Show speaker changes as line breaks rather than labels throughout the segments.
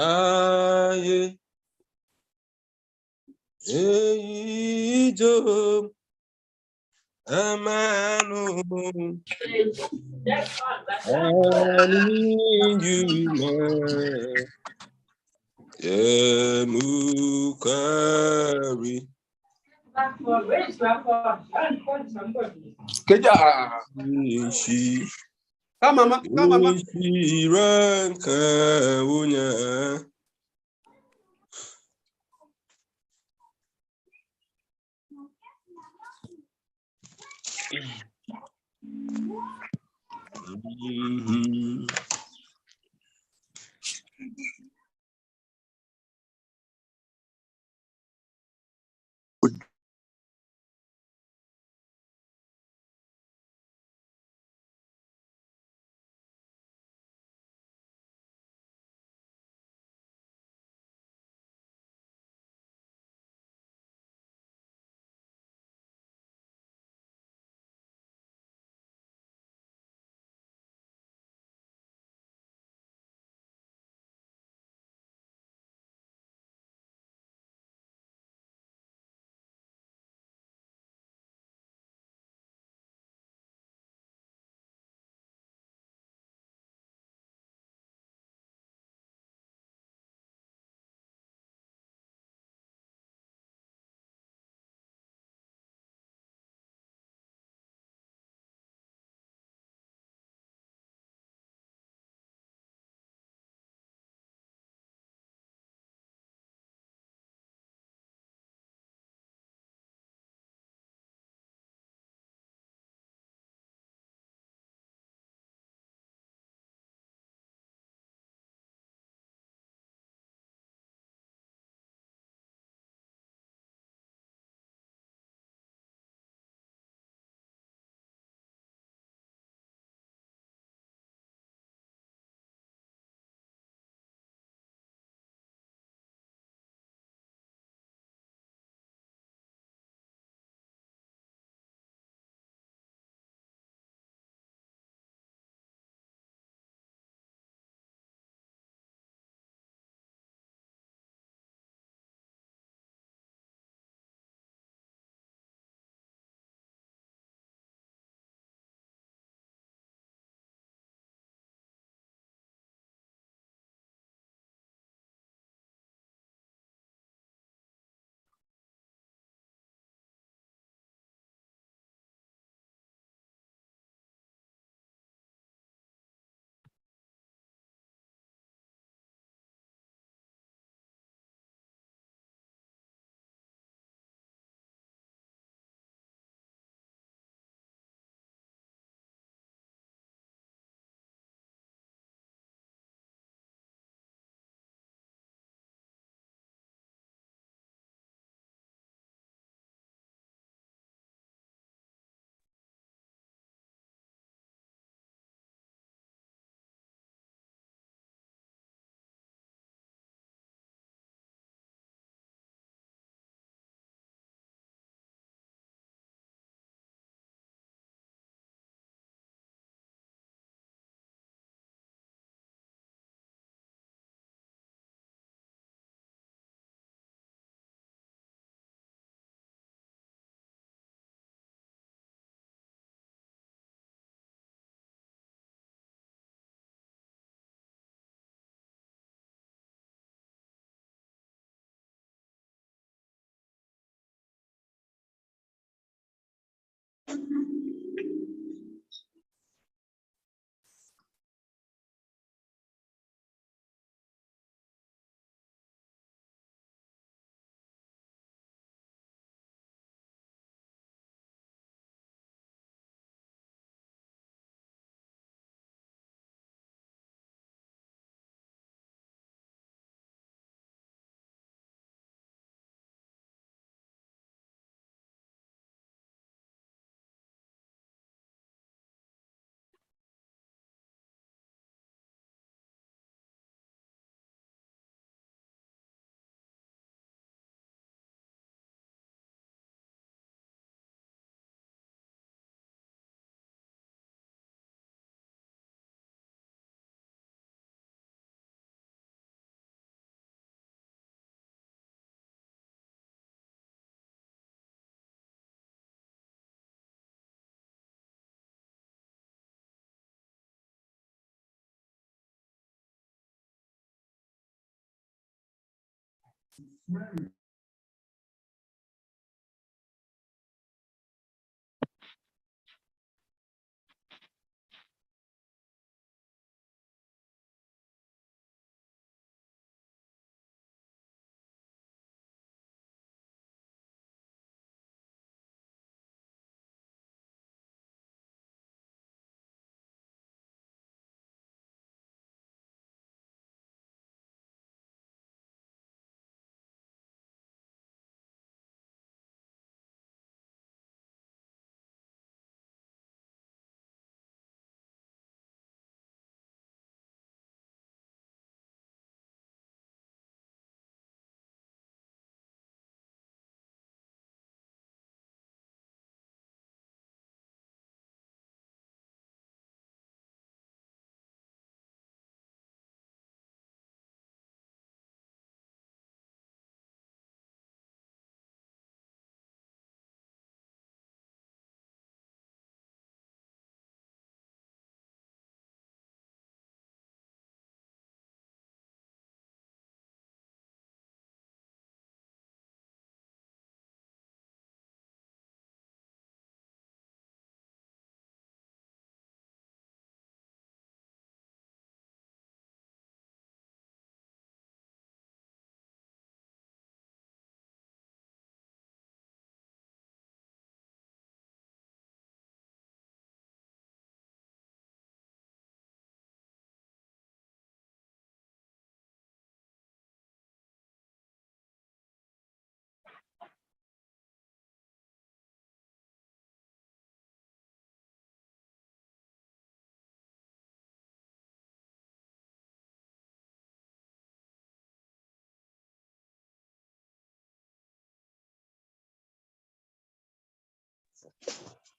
Aye, Ejom, Amanu, Aniyuma, Emukari,
Keja.
Ishi,
Come, mama. Come, mama.
Ishi ranka unya.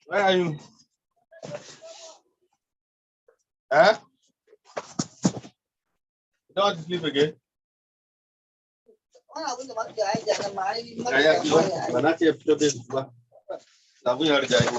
Where are you? Huh? You don't want to sleep again? Kaya kiwa, manake ya pito bezi kwa. Lagu ya rejai.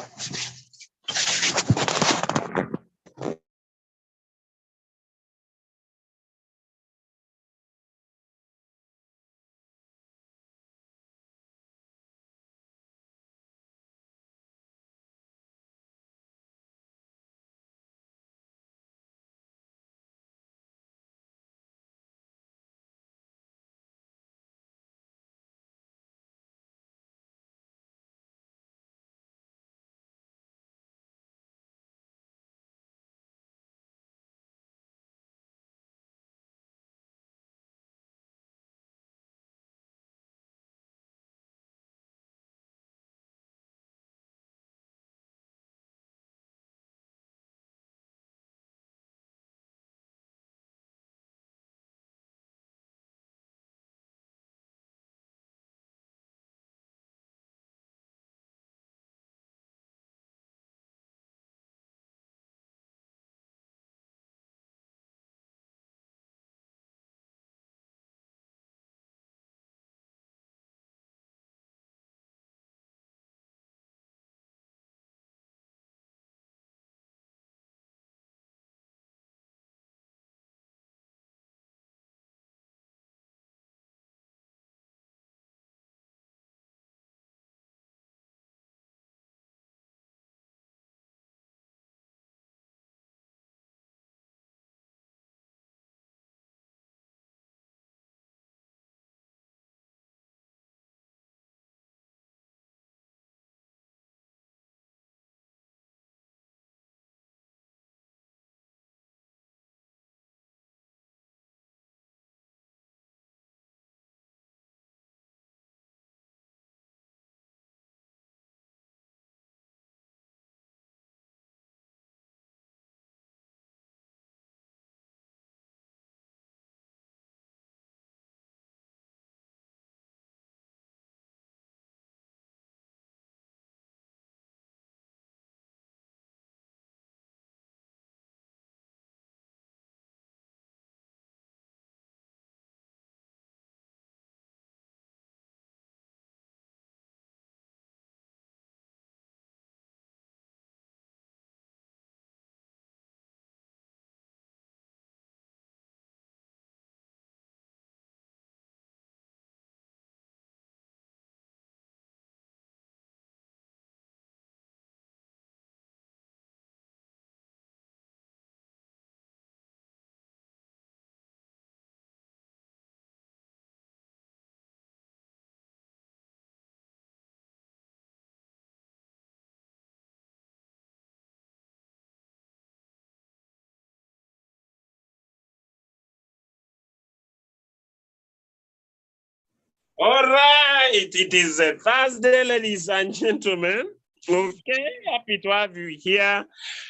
All right, it is a Thursday, ladies and gentlemen. Okay, happy to have you here.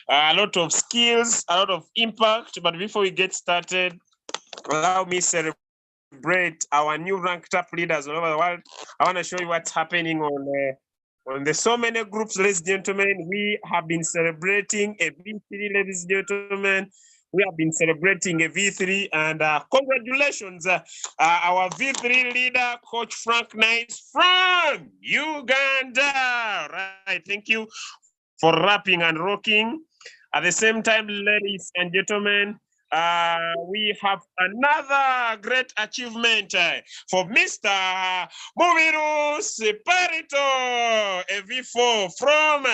A lot of skills, a lot of impact. But before we get started, allow me celebrate our new ranked up leaders all over the world. I want to show you what's happening on the so many groups, ladies and gentlemen. We have been celebrating a V3, ladies and gentlemen. We have been celebrating a V3, and congratulations, our V3 leader, Coach Frank Nice from Uganda. Right, thank you for rapping and rocking. At the same time, ladies and gentlemen, we have another great achievement for Mr. Muvirus Parito, a V4 from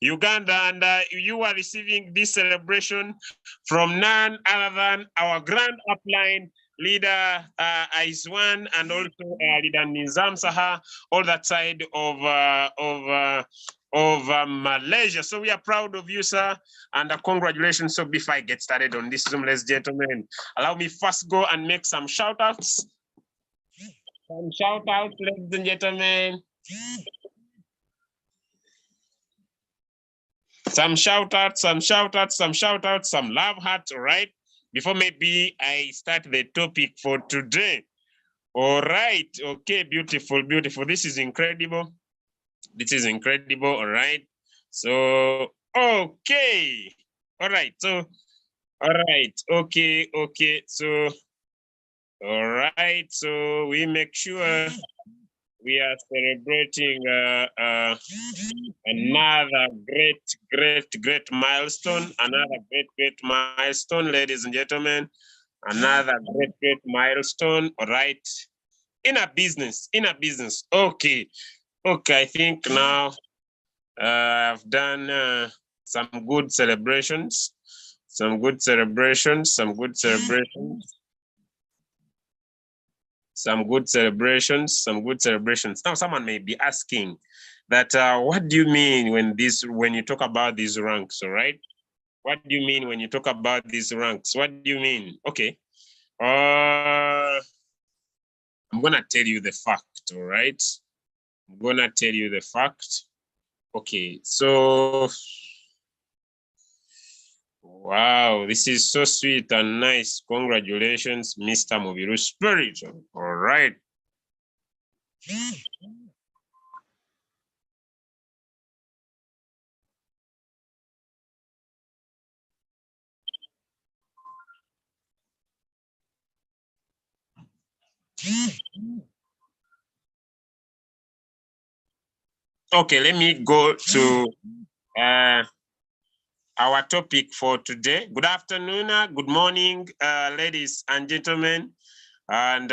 Uganda, and you are receiving this celebration from none other than our grand upline leader Aizwan, and also leader Nizam Saha, all that side of Malaysia. So we are proud of you, sir, and congratulations. So before I get started on this Zoom, ladies and gentlemen, allow me first go and make some shout outs. Some shout outs, ladies and gentlemen. Some shout outs, some shout outs, some shout outs, some love hearts, all right? Before maybe I start the topic for today. All right, okay, beautiful, beautiful. This is incredible. This is incredible, all right? So, okay. All right, so, all right, okay, so, all right, so we make sure we are celebrating another great milestone, ladies and gentlemen, another great milestone, all right? In a business, okay, I think now I've done some good celebrations. Now someone may be asking that what do you mean when you talk about these ranks, all right? What do you mean when you talk about these ranks? What do you mean? Okay. I'm gonna tell you the fact, all right? I'm gonna tell you the fact. Okay, so wow, this is so sweet and nice. Congratulations, Mr. Mubiru Spirit. All right. Okay, let me go to our topic for today. Good afternoon, good morning, ladies and gentlemen, and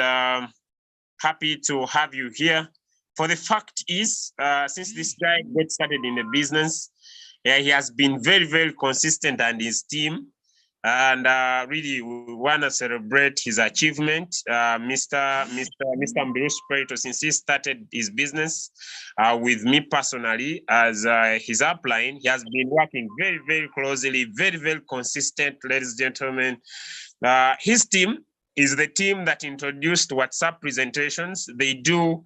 happy to have you here. For the fact is, since this guy got started in the business, he has been very consistent, and his team, and really we want to celebrate his achievement, Mr. Mbiru Spirito, since he started his business with me personally as his upline. He has been working very closely, very consistent, ladies and gentlemen. His team is the team that introduced WhatsApp presentations. They do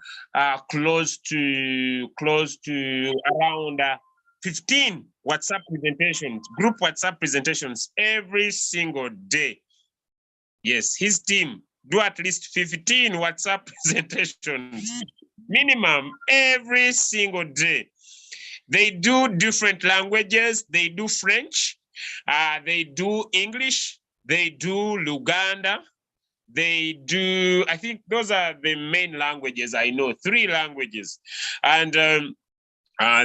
close to around 15 WhatsApp presentations, group WhatsApp presentations every single day. Yes, his team do at least 15 WhatsApp presentations minimum every single day. They do different languages. They do French, they do English, they do Luganda, they do, I think those are the main languages I know, 3 languages. And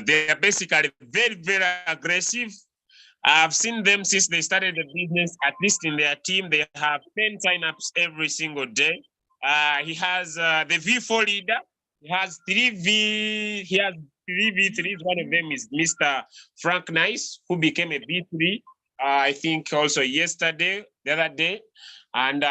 they are basically very aggressive. I've seen them since they started the business. At least in their team, they have 10 signups every single day. He has the V4 leader. He has 3 V3s. One of them is Mr. Frank Nice, who became a V3, I think also the other day. And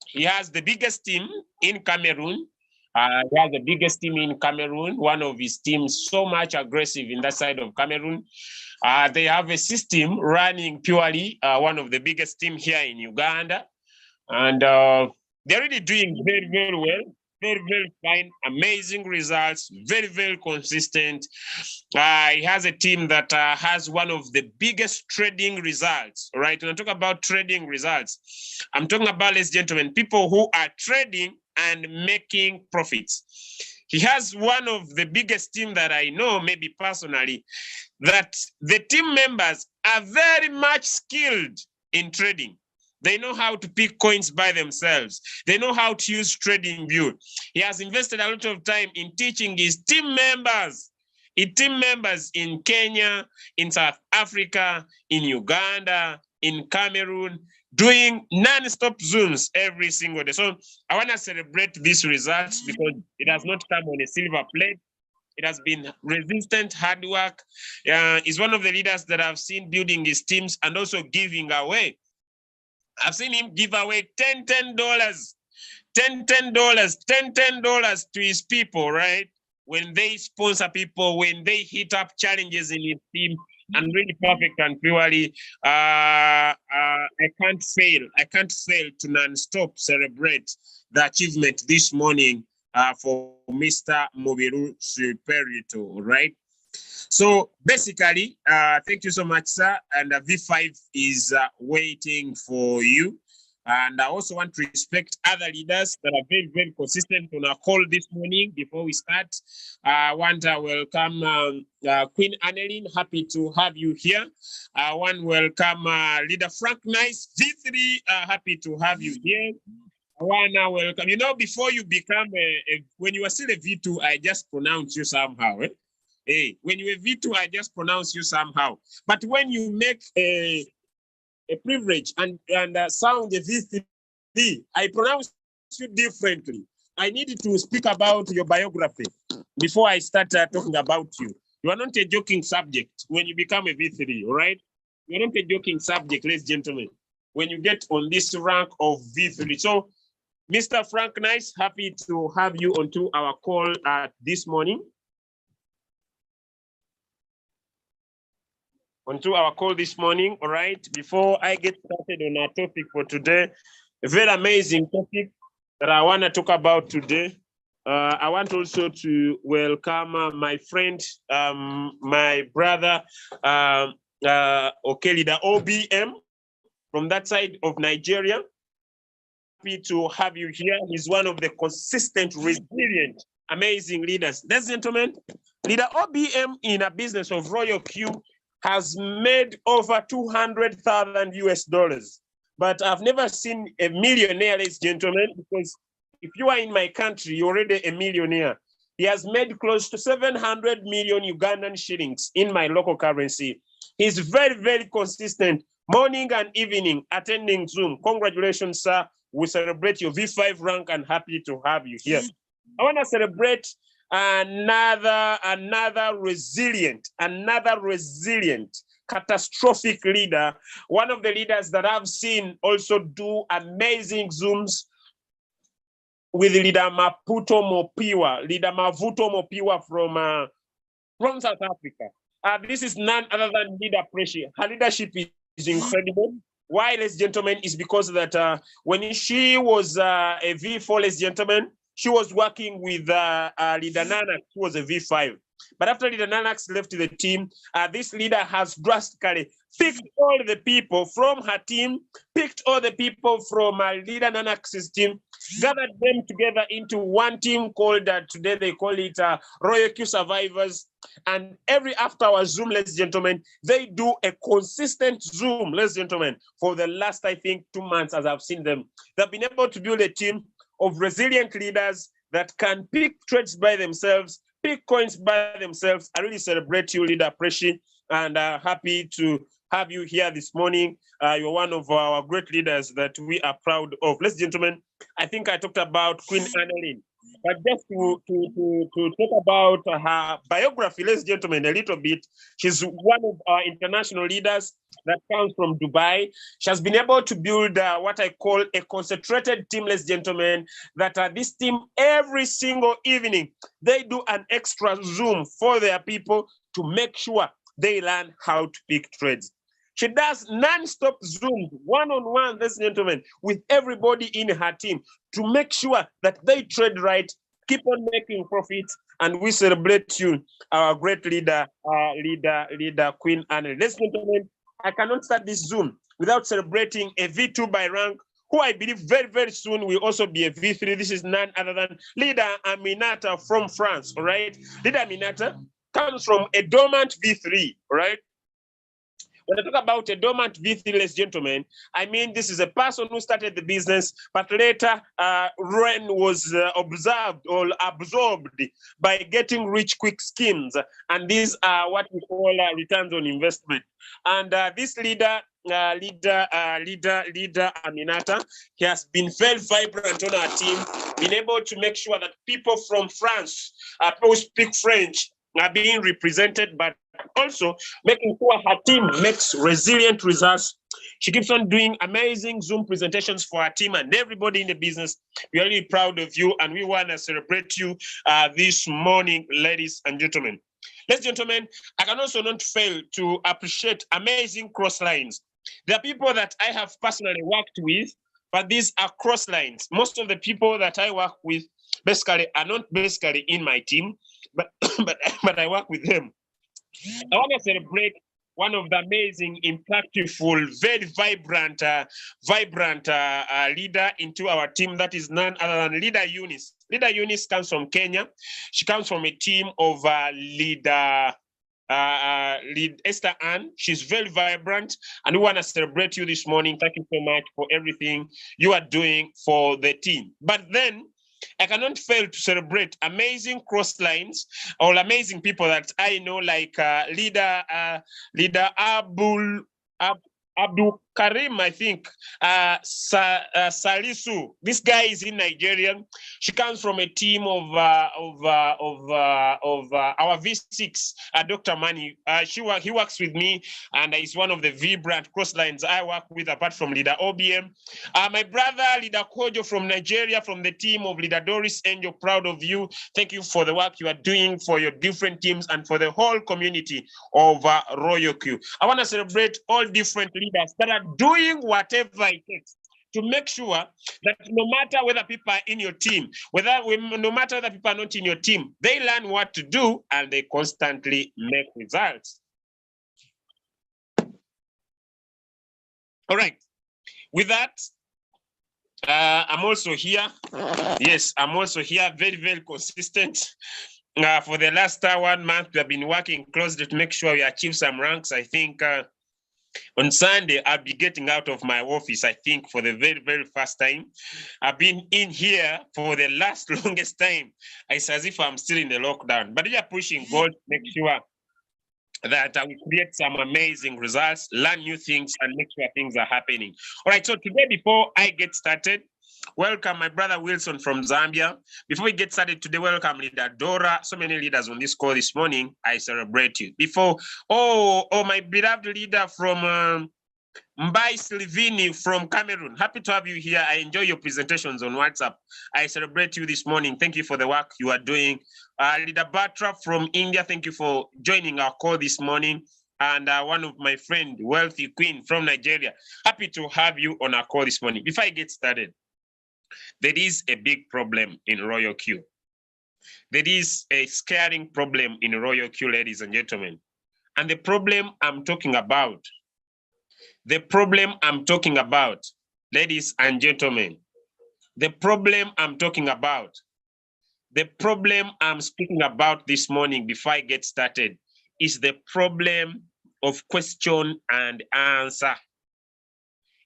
he has the biggest team in Cameroon. He has the biggest team in Cameroon. One of his teams so much aggressive in that side of Cameroon. They have a system running purely, one of the biggest team here in Uganda. And they're really doing very well. very, very fine, amazing results, very, very consistent. He has a team that has one of the biggest trading results, right? When I talk about trading results, I'm talking about, ladies and gentlemen, people who are trading and making profits. He has one of the biggest team that I know, maybe personally, that the team members are very much skilled in trading. They know how to pick coins by themselves. They know how to use trading view. He has invested a lot of time in teaching his team members in Kenya, in South Africa, in Uganda, in Cameroon, doing non-stop Zooms every single day. So I want to celebrate these results because it has not come on a silver plate. It has been resistant, hard work. He's one of the leaders that I've seen building his teams and also giving away. I've seen him give away $10 to his people, right? When they sponsor people, when they hit up challenges in his team, and really perfect and purely, I can't fail to non-stop celebrate the achievement this morning for Mr. Mubiru Superito, right? So basically, thank you so much, sir. And V5 is waiting for you. And I also want to respect other leaders that are very, very consistent on our call this morning. Before we start, I want to welcome Queen Annelyn. Happy to have you here. I want to welcome Leader Frank Nice, V3. Happy to have you here. I want to welcome, you know, before you become when you were still a V2, I just pronounced you somehow. Hey, when you were V2, I just pronounce you somehow. But when you make a privilege and sound a V3, I pronounce you differently. I need to speak about your biography before I start talking about you. You are not a joking subject when you become a V3, all right? You are not a joking subject, ladies and gentlemen, when you get on this rank of V3. So, Mr. Frank Nice, happy to have you onto our call this morning. Onto our call this morning, all right? Before I get started on our topic for today, a very amazing topic that I want to talk about today. I want also to welcome my friend, my brother, leader OBM from that side of Nigeria. Happy to have you here. He's one of the consistent, resilient, amazing leaders. Ladies and gentlemen, leader OBM in a business of Royalq has made over $200,000 US. But I've never seen a millionaire, ladies and gentlemen, because if you are in my country, you're already a millionaire. He has made close to 700 million Ugandan shillings in my local currency. He's very, very consistent, morning and evening, attending Zoom. Congratulations, sir. We celebrate your V5 rank and happy to have you here. I want to celebrate another resilient, catastrophic leader, one of the leaders that I've seen also do amazing Zooms with leader Mavuto Mopiwa from South Africa. This is none other than leader Pressure. Her leadership is incredible. Why, ladies and gentlemen, is because that when she was a V4, ladies and gentlemen, she was working with Leader Nanax, who was a V5. But after Leader Nanax left the team, this leader has drastically picked all the people from her team, picked all the people from Leader Nanax's team, gathered them together into one team called, today they call it Royalq Survivors. And every after our Zoom, ladies and gentlemen, they do a consistent Zoom, ladies and gentlemen, for the last, I think, 2 months as I've seen them. They've been able to build a team of resilient leaders that can pick trades by themselves, pick coins by themselves. I really celebrate you, Leader Pressure, and happy to have you here this morning. You're one of our great leaders that we are proud of. Ladies and gentlemen, I think I talked about Queen Annelyn, but just to talk about her biography, ladies and gentlemen, a little bit. She's one of our international leaders that comes from Dubai. She has been able to build what I call a concentrated team, ladies and gentlemen, that this team every single evening, they do an extra Zoom for their people to make sure they learn how to pick trades. She does non-stop Zoom, one-on-one, ladies and gentlemen, with everybody in her team to make sure that they trade right, keep on making profits, and we celebrate you, our great leader, Queen Anne. Ladies and gentlemen, I cannot start this Zoom without celebrating a V2 by rank, who I believe very, very soon will also be a V3. This is none other than Leader Aminata from France, all right? Leader Aminata comes from a dormant V3, all right? When I talk about a dormant V3, ladies and gentlemen, I mean this is a person who started the business, but later Ren was observed or absorbed by getting rich quick schemes. And these are what we call returns on investment. And this leader Aminata, he has been very vibrant on our team, been able to make sure that people from France, people who speak French, are being represented, but also making sure her team makes resilient results. She keeps on doing amazing Zoom presentations for her team and everybody in the business. We are really proud of you, and we want to celebrate you this morning, ladies and gentlemen. Ladies and gentlemen, I can also not fail to appreciate amazing cross lines. There are people that I have personally worked with, but these are cross lines. Most of the people that I work with basically are not basically in my team, but I work with them. I want to celebrate one of the amazing, impactful, very vibrant leader into our team. That is none other than Leader Eunice. Leader Eunice comes from Kenya. She comes from a team of Leader Esther Ann. She's very vibrant, and we want to celebrate you this morning. Thank you so much for everything you are doing for the team. But then I cannot fail to celebrate amazing cross lines or amazing people that I know, like leader Abdul Karim, I think, Salisu. This guy is in Nigeria. She comes from a team of our V6, Dr. Mani. He works with me, and is one of the vibrant cross lines I work with, apart from Leader OBM. My brother, Leader Kojo from Nigeria, from the team of Leader Doris Angel, proud of you. Thank you for the work you are doing for your different teams and for the whole community of Royalq. I want to celebrate all different leaders that are doing whatever it takes to make sure that no matter whether people are in your team, no matter whether people are not in your team, they learn what to do and they constantly make results. All right. With that, I'm also here. Yes, I'm also here, very, very consistent. For the last 1 month, we have been working closely to make sure we achieve some ranks. I think on Sunday, I'll be getting out of my office, I think, for the very, very first time. I've been in here for the longest time. It's as if I'm still in the lockdown. But we are pushing God to make sure that we create some amazing results, learn new things, and make sure things are happening. All right, so today, before I get started, welcome my brother Wilson from Zambia. Before we get started today, welcome Leader Dora. So many leaders on this call this morning. I celebrate you. Before, my beloved leader from Mbai Silvini from Cameroon. Happy to have you here. I enjoy your presentations on WhatsApp. I celebrate you this morning. Thank you for the work you are doing. Leader Batra from India, thank you for joining our call this morning. And one of my friend, Wealthy Queen from Nigeria. Happy to have you on our call this morning. Before I get started, there is a big problem in Royalq. There is a scaring problem in Royalq, ladies and gentlemen. And the problem I'm talking about, ladies and gentlemen, the problem I'm talking about, the problem I'm speaking about this morning before I get started is the problem of question and answer.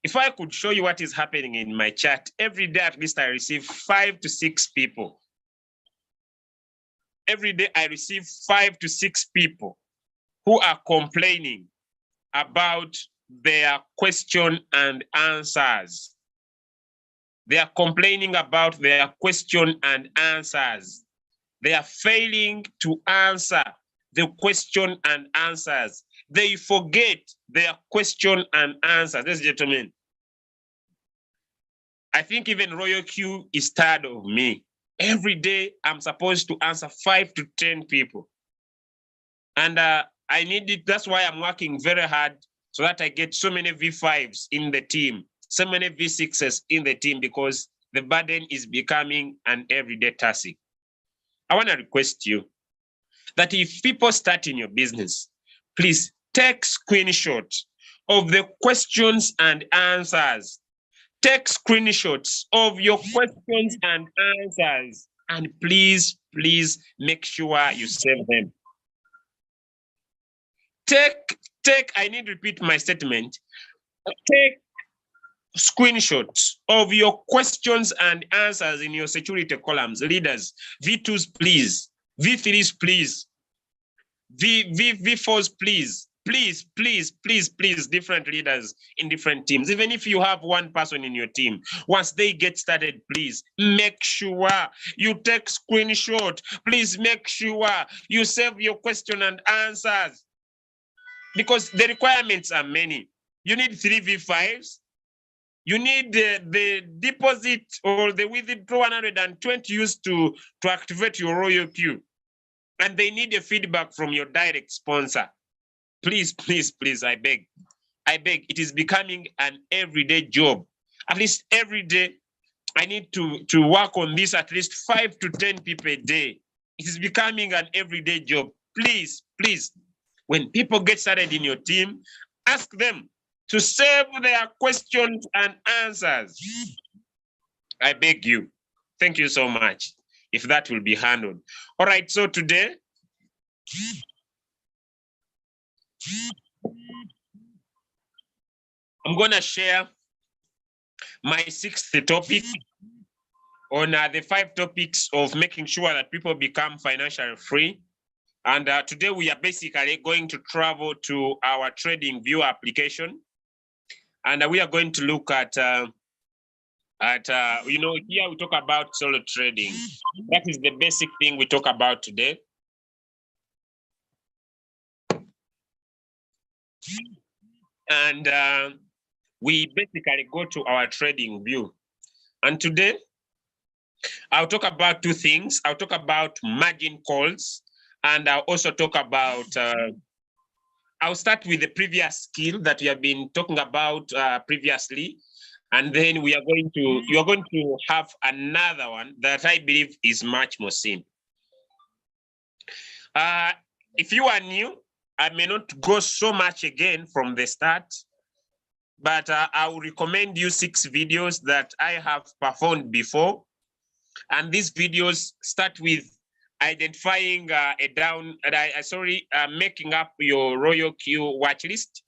If I could show you what is happening in my chat, every day at least I receive 5 to 6 people. Every day I receive 5 to 6 people who are complaining about their question and answers. They are complaining about their question and answers. They are failing to answer the question and answers. They forget their question and answers. Ladies and gentlemen, I think even Royalq is tired of me. Every day I'm supposed to answer 5 to 10 people. And I need it. That's why I'm working very hard so that I get so many V5s in the team, so many V6s in the team, because the burden is becoming an everyday task. I want to request you that if people start in your business, please take screenshots of the questions and answers. Take screenshots of your questions and answers, and please make sure you save them. I need to repeat my statement. Take screenshots of your questions and answers in your security columns. Leaders, V2s, please. V3s, please. V4s, please. Please, different leaders in different teams. Even if you have one person in your team, once they get started, please make sure you take screenshot. Please make sure you save your question and answers, because the requirements are many. You need 3 V5s. You need the deposit or the withdraw 120 used to activate your Royalq. And they need a feedback from your direct sponsor. Please, I beg. It is becoming an everyday job. At least every day, I need to work on this at least 5 to 10 people a day. It is becoming an everyday job. Please, when people get started in your team, ask them to save their questions and answers. I beg you. Thank you so much, if that will be handled. All right, so today, I'm going to share my 6th topic on the 5 topics of making sure that people become financially free. And today we are basically going to travel to our Trading View application. And we are going to look at here we talk about solo trading. That is the basic thing we talk about today. And we basically go to our Trading View. And today, I'll talk about 2 things. I'll talk about margin calls, and I'll also talk about, I'll start with the previous skill that we have been talking about previously. And then you are going to have another one that I believe is much more simple. If you are new, I may not go so much again from the start, but I will recommend you 6 videos that I have performed before. And these videos start with identifying making up your Royalq watch list.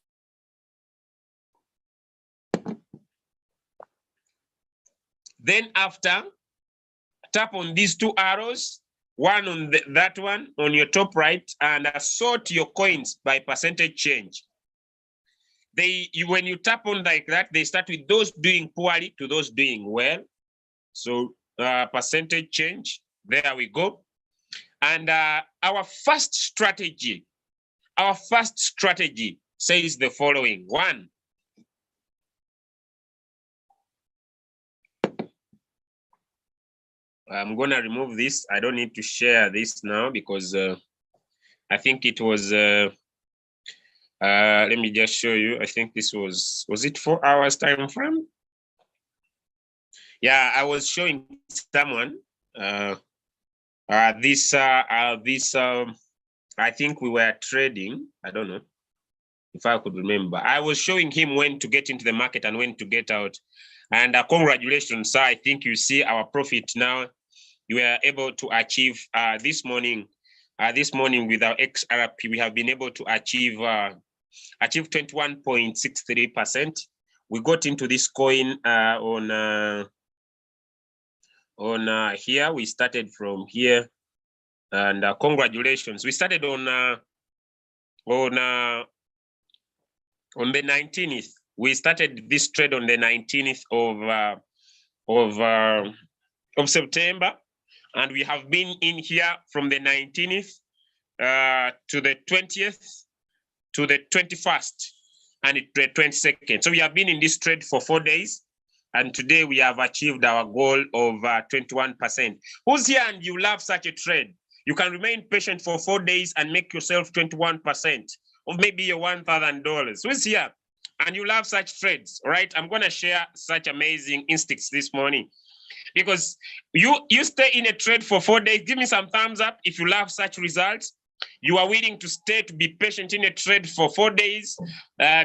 Then after, tap on these 2 arrows, one on that one on your top right, and sort your coins by percentage change. When you tap on like that, they start with those doing poorly to those doing well. So percentage change, there we go. And our first strategy says the following. 1, I'm going to remove this. I don't need to share this now because I think it was, let me just show you. I think this was it 4 hours time frame? Yeah, I was showing someone I think we were trading. I don't know if I could remember. I was showing him when to get into the market and when to get out. And congratulations, sir. I think you see our profit now. You were able to achieve this morning with our XRP, we have been able to achieve 21.63%. We got into this coin on here. We started from here, and congratulations. We started on the 19th. We started this trade on the 19th of September. And we have been in here from the 19th to the 20th to the 21st and the 22nd. So we have been in this trade for 4 days. And today we have achieved our goal of 21%. Who's here and you love such a trade? You can remain patient for 4 days and make yourself 21% of maybe your $1,000. Who's here? and you love such trades, all right? I'm going to share such amazing instincts this morning because you stay in a trade for 4 days. Give me some thumbs up if you love such results. You are willing to stay to be patient in a trade for 4 days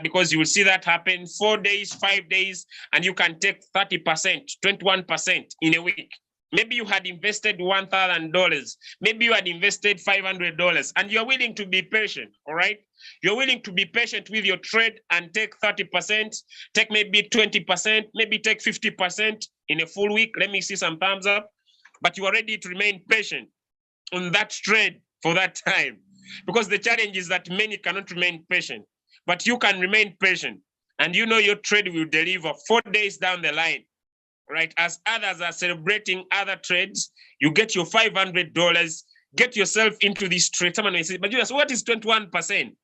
because you will see that happen 4 days, 5 days, and you can take 30%, 21% in a week. Maybe you had invested $1,000. Maybe you had invested $500 and you're willing to be patient, all right? You're willing to be patient with your trade and take 30%, take maybe 20%, maybe take 50% in a full week. Let me see some thumbs up. But you are ready to remain patient on that trade for that time. Because the challenge is that many cannot remain patient, but you can remain patient. And you know your trade will deliver 4 days down the line. Right, as others are celebrating other trades, you get your $500, get yourself into this trade. Someone may say, but Julius, what is 21%?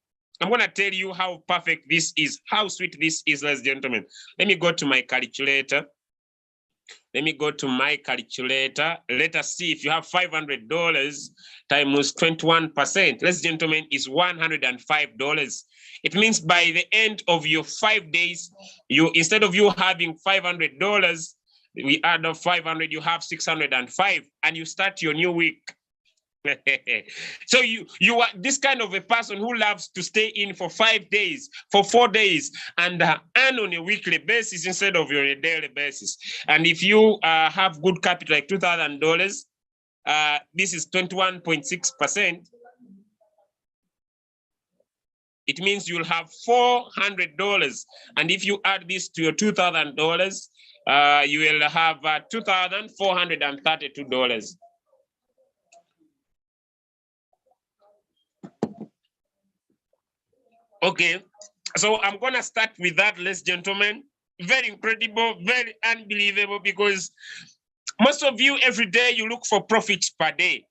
I'm going to tell you how perfect this is, how sweet this is, ladies and gentlemen. Let me go to my calculator. Let me go to my calculator. Let us see if you have $500 times 21%. Ladies and gentlemen, is $105. It means by the end of your 5 days, instead of you having $500, we add up 500, you have 605, and you start your new week. So you are this kind of a person who loves to stay in for 5 days, for 4 days, and earn on a weekly basis instead of on a daily basis. And if you have good capital like $2,000, this is 21.6%. It means you'll have $400. And if you add this to your $2,000, you will have $2,432. Okay, so I'm going to start with that, ladies and gentlemen. Very incredible, very unbelievable, because most of you every day you look for profits per day.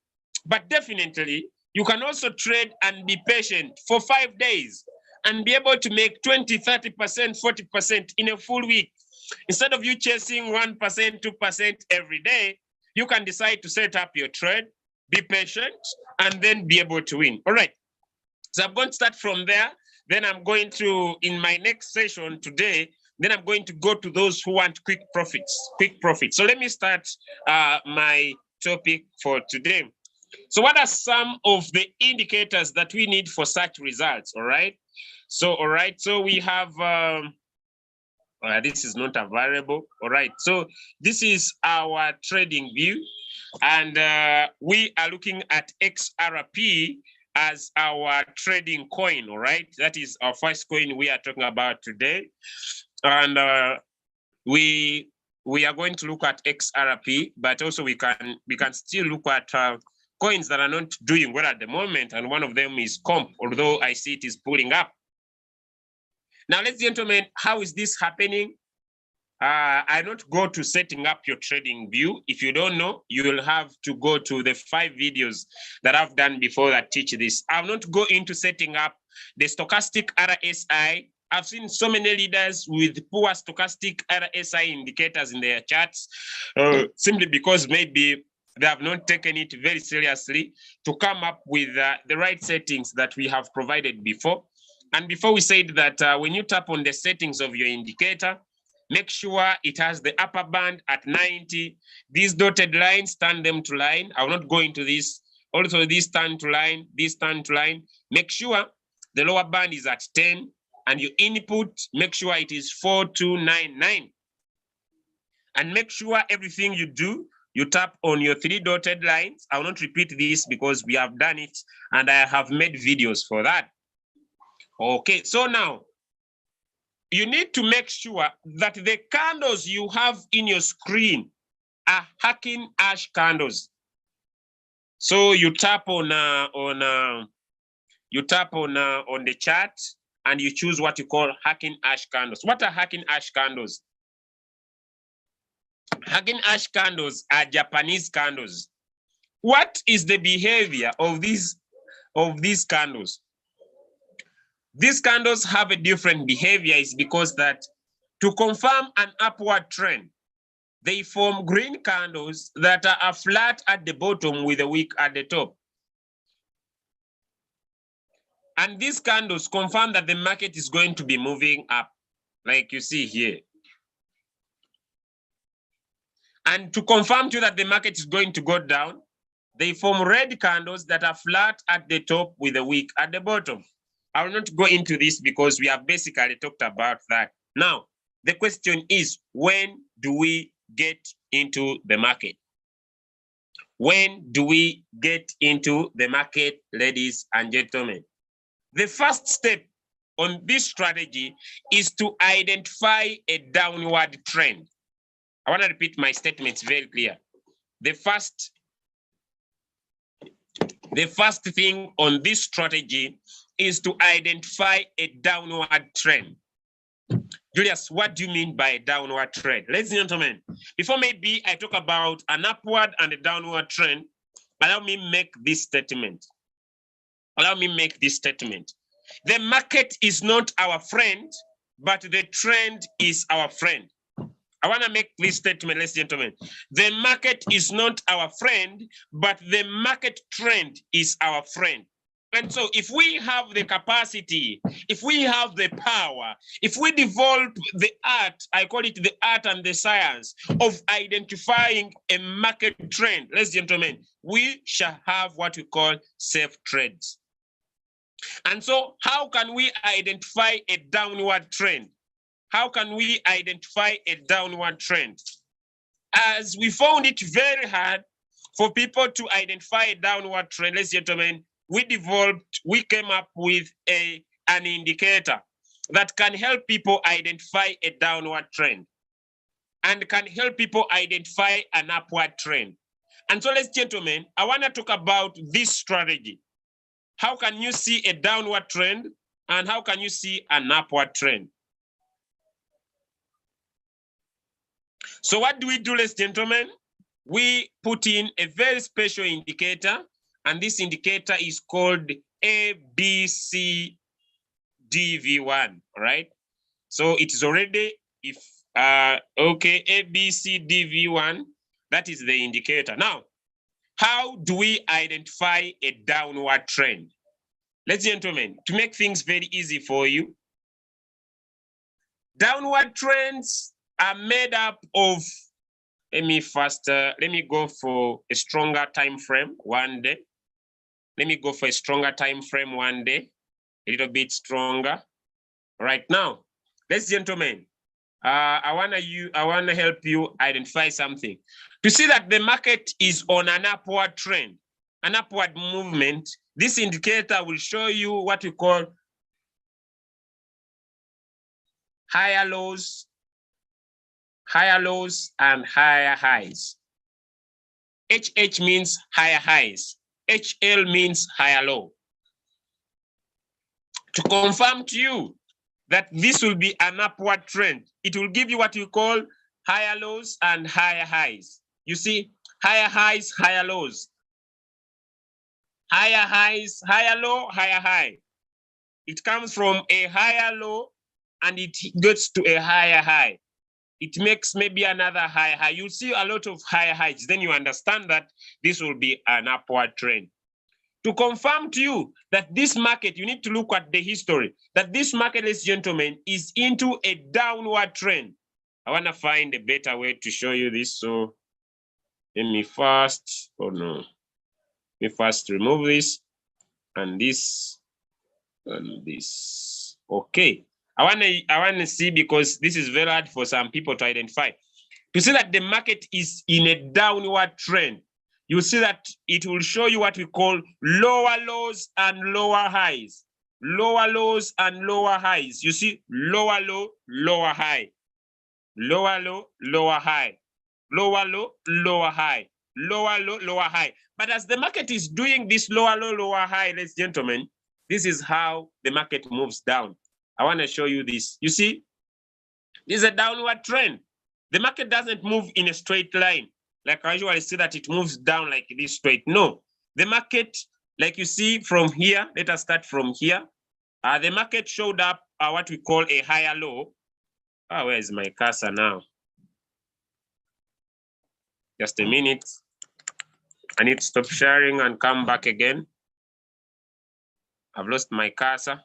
But definitely, you can also trade and be patient for 5 days and be able to make 20, 30%, 40% in a full week. Instead of you chasing 1%, 2% every day, you can decide to set up your trade, be patient, and then be able to win. All right. So I'm going to start from there. Then I'm going to, in my next session today, then I'm going to go to those who want quick profits. So let me start my topic for today. So what are some of the indicators that we need for such results? All right. So we have, this is not a variable. All right. So this is our trading view. And we are looking at XRP as our trading coin. All right. That is our first coin we are talking about today. And we are going to look at XRP, but also we can still look at coins that are not doing well at the moment. And one of them is Comp, although I see it is pulling up. Now, ladies and gentlemen, how is this happening? I don't go to setting up your trading view. If you don't know, you will have to go to the 5 videos that I've done before that teach this. I'll not go into setting up the stochastic RSI. I've seen so many leaders with poor stochastic RSI indicators in their charts, simply because maybe they have not taken it very seriously to come up with the right settings that we have provided before. And before we said that when you tap on the settings of your indicator, make sure it has the upper band at 90. These dotted lines, turn them to line. I will not go into this. Also, this turn to line, this turn to line. Make sure the lower band is at 10. And your input, make sure it is 4299. And make sure everything you do, you tap on your 3 dotted lines. I will not repeat this because we have done it and I have made videos for that. Okay, so now you need to make sure that the candles you have in your screen are hacking ash candles. So you tap on the chart and you choose what you call hacking ash candles. What are hacking ash candles? Hacking ash candles are Japanese candles. What is the behavior of these candles? These candles have a different behavior is because that to confirm an upward trend, they form green candles that are flat at the bottom with a wick at the top. And these candles confirm that the market is going to be moving up. like you see here. And to confirm to you that the market is going to go down, they form red candles that are flat at the top with a wick at the bottom. I will not go into this because we have basically talked about that. Now, the question is, when do we get into the market? When do we get into the market, ladies and gentlemen? The first step on this strategy is to identify a downward trend. I want to repeat my statements very clear. The first thing on this strategy is to identify a downward trend. Julius, what do you mean by a downward trend? Ladies and gentlemen, before maybe I talk about an upward and a downward trend, allow me make this statement. Allow me make this statement. The market is not our friend, but the trend is our friend. I want to make this statement, ladies and gentlemen. The market is not our friend, but the market trend is our friend. And so if we have the capacity, if we have the power, if we develop the art, I call it the art and the science of identifying a market trend, ladies and gentlemen, we shall have what we call safe trades. And so how can we identify a downward trend? How can we identify a downward trend? As we found it very hard for people to identify a downward trend, ladies and gentlemen, we came up with an indicator that can help people identify a downward trend and can help people identify an upward trend. And so, ladies and gentlemen, I want to talk about this strategy. How can you see a downward trend and how can you see an upward trend? So what do we do, ladies and gentlemen? We put in a very special indicator, and this indicator is called ABCDV1, all right? So it is already, okay, ABCDV1, that is the indicator. Now, how do we identify a downward trend? Ladies and gentlemen, to make things very easy for you, downward trends are made up of, let me go for a stronger time frame, 1 day. Let me go for a stronger time frame, 1 day, a little bit stronger. Right now, ladies and gentlemen, I wanna help you identify something. To see that the market is on an upward trend, an upward movement, this indicator will show you what we call higher lows and higher highs. HH means higher highs. HL means higher low. To confirm to you that this will be an upward trend, it will give you what you call higher lows and higher highs. You see, higher highs, higher lows. Higher highs, higher low, higher high. It comes from a higher low and it gets to a higher high. It makes maybe another high high. You see a lot of higher highs, then you understand that this will be an upward trend. To confirm to you that this market, you need to look at the history, that this market, ladies and gentlemen, is into a downward trend. I want to find a better way to show you this. So let me first, let me first remove this and this and this. Okay. I want to see, because this is very hard for some people to identify. To see that the market is in a downward trend, you see that it will show you what we call lower lows and lower highs. Lower lows and lower highs. You see, lower low, lower high. Lower low, lower high. Lower low, lower high. Lower low, lower high. But as the market is doing this lower low, lower high, ladies and gentlemen, this is how the market moves down. I want to show you this. You see, this is a downward trend. The market doesn't move in a straight line. Like I usually see that it moves down like this straight. No, the market, like you see from here, let us start from here. The market showed up what we call a higher low. Where is my cursor now? Just a minute. I need to stop sharing and come back again. I've lost my cursor.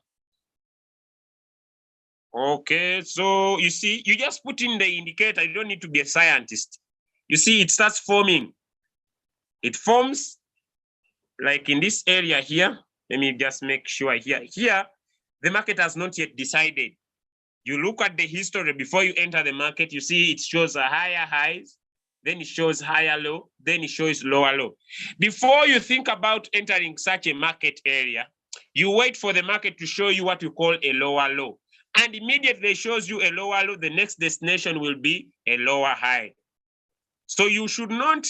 Okay, so you see, you just put in the indicator. You don't need to be a scientist. You see, it starts forming. It forms like in this area here. Let me just make sure here. Here, the market has not yet decided. You look at the history before you enter the market, you see it shows a higher highs, then it shows higher low, then it shows lower low. Before you think about entering such a market area, you wait for the market to show you what you call a lower low. And immediately it shows you a lower low, the next destination will be a lower high. So you should not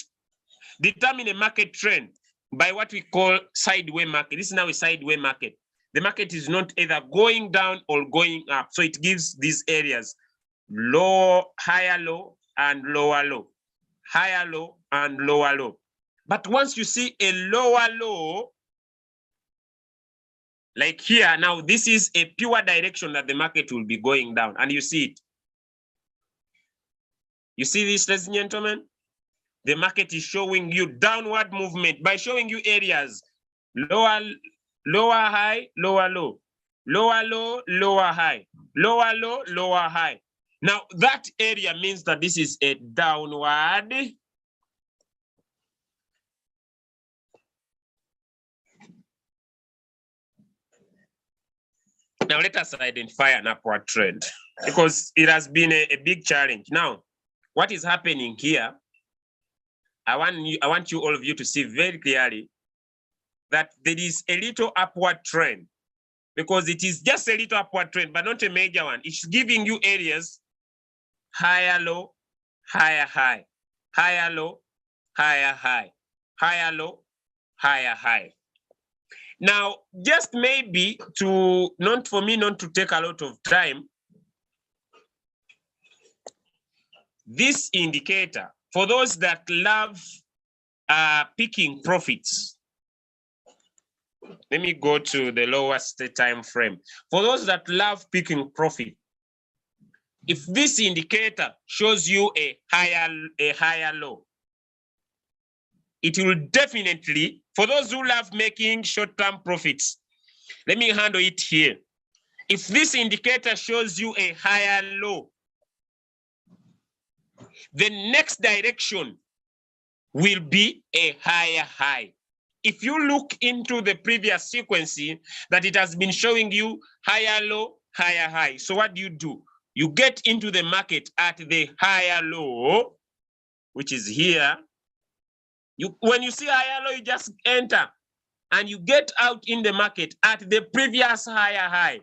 determine a market trend by what we call sideway market. This is now a sideway market. The market is not either going down or going up. So it gives these areas low, higher low, and lower low, higher low, and lower low. But once you see a lower low, like here, now this is a pure direction that the market will be going down, and you see it. You see this, ladies and gentlemen? The market is showing you downward movement by showing you areas, lower high, lower low, lower low, lower high, lower low, lower high. Now that area means that this is a downward. Now let us identify an upward trend because it has been a big challenge. Now, what is happening here? I want you all of you to see very clearly that there is a little upward trend, because it is just a little upward trend, but not a major one. It's giving you areas higher low, higher high, higher low, higher high, higher low, higher high. Now, just maybe for me not to take a lot of time, this indicator, for those that love picking profits, let me go to the lowest time frame. For those that love picking profit, if this indicator shows you a higher low, it will definitely, for those who love making short-term profits, let me handle it here. If this indicator shows you a higher low, the next direction will be a higher high. If you look into the previous sequence that it has been showing you higher low, higher high. So what do? You get into the market at the higher low, which is here. When you see higher low, you just enter and you get out in the market at the previous higher high.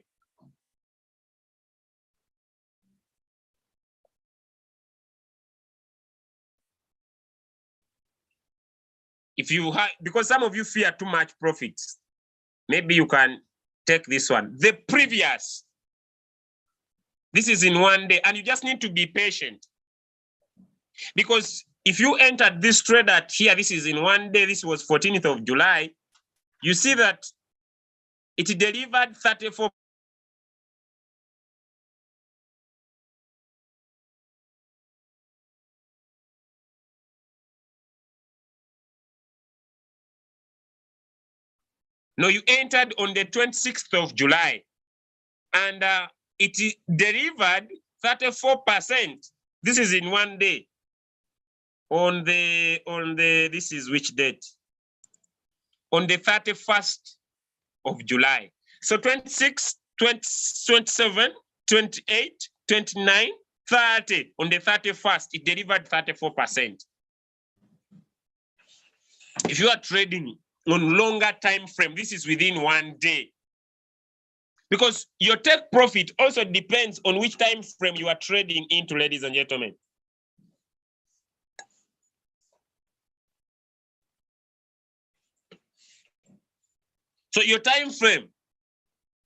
If you because some of you fear too much profits, maybe you can take this one. The previous, this is in one day, and you just need to be patient. Because if you entered this trade at here, this is in one day, this was 14th of July, you see that it delivered 34. No, you entered on the 26th of July, and it delivered 34%. This is in one day. On the this is which date? On the 31st of July. So 26, 20, 27, 28, 29, 30. On the 31st, it delivered 34%. If you are trading on longer time frame, this is within one day. Because your take profit also depends on which time frame you are trading into, ladies and gentlemen. So your time frame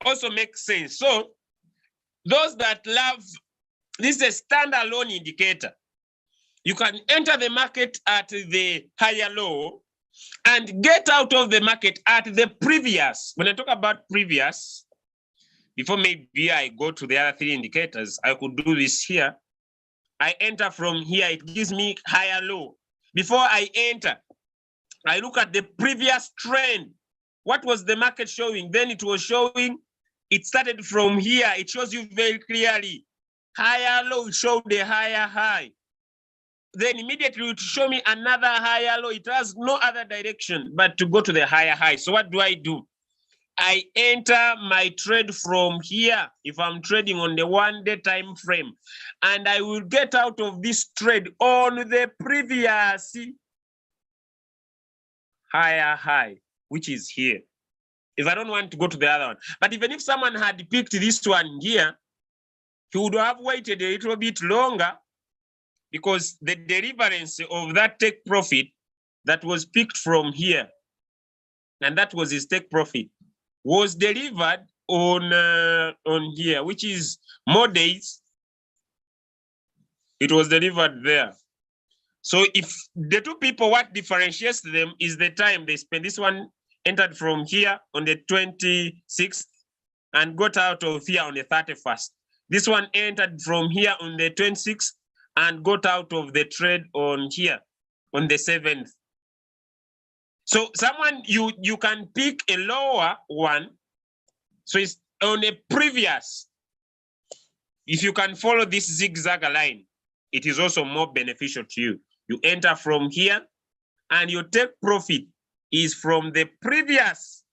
also makes sense. So those that love, this is a standalone indicator. You can enter the market at the higher low and get out of the market at the previous. When I talk about previous, before maybe I go to the other three indicators, I could do this here. I enter from here, it gives me higher low. Before I enter, I look at the previous trend. What was the market showing? Then it was showing It started from here. It shows you very clearly. Higher low, it showed a higher high. Then immediately it show me another higher low. It has no other direction but to go to the higher high. So what do? I enter my trade from here if I'm trading on the 1-day time frame, and I will get out of this trade on the previous higher high, which is here. If I don't want to go to the other one. But even if someone had picked this one here, he would have waited a little bit longer, because the deliverance of that take profit that was picked from here, and that was his take profit, was delivered on here, which is more days. It was delivered there. So if the two people, what differentiates them is the time they spend. This one entered from here on the 26th and got out of here on the 31st. This one entered from here on the 26th and got out of the trade on here on the 7th. So someone, you can pick a lower one. So it's on a previous. If you can follow this zigzag line, it is also more beneficial to you. You enter from here and your take profit is from the previous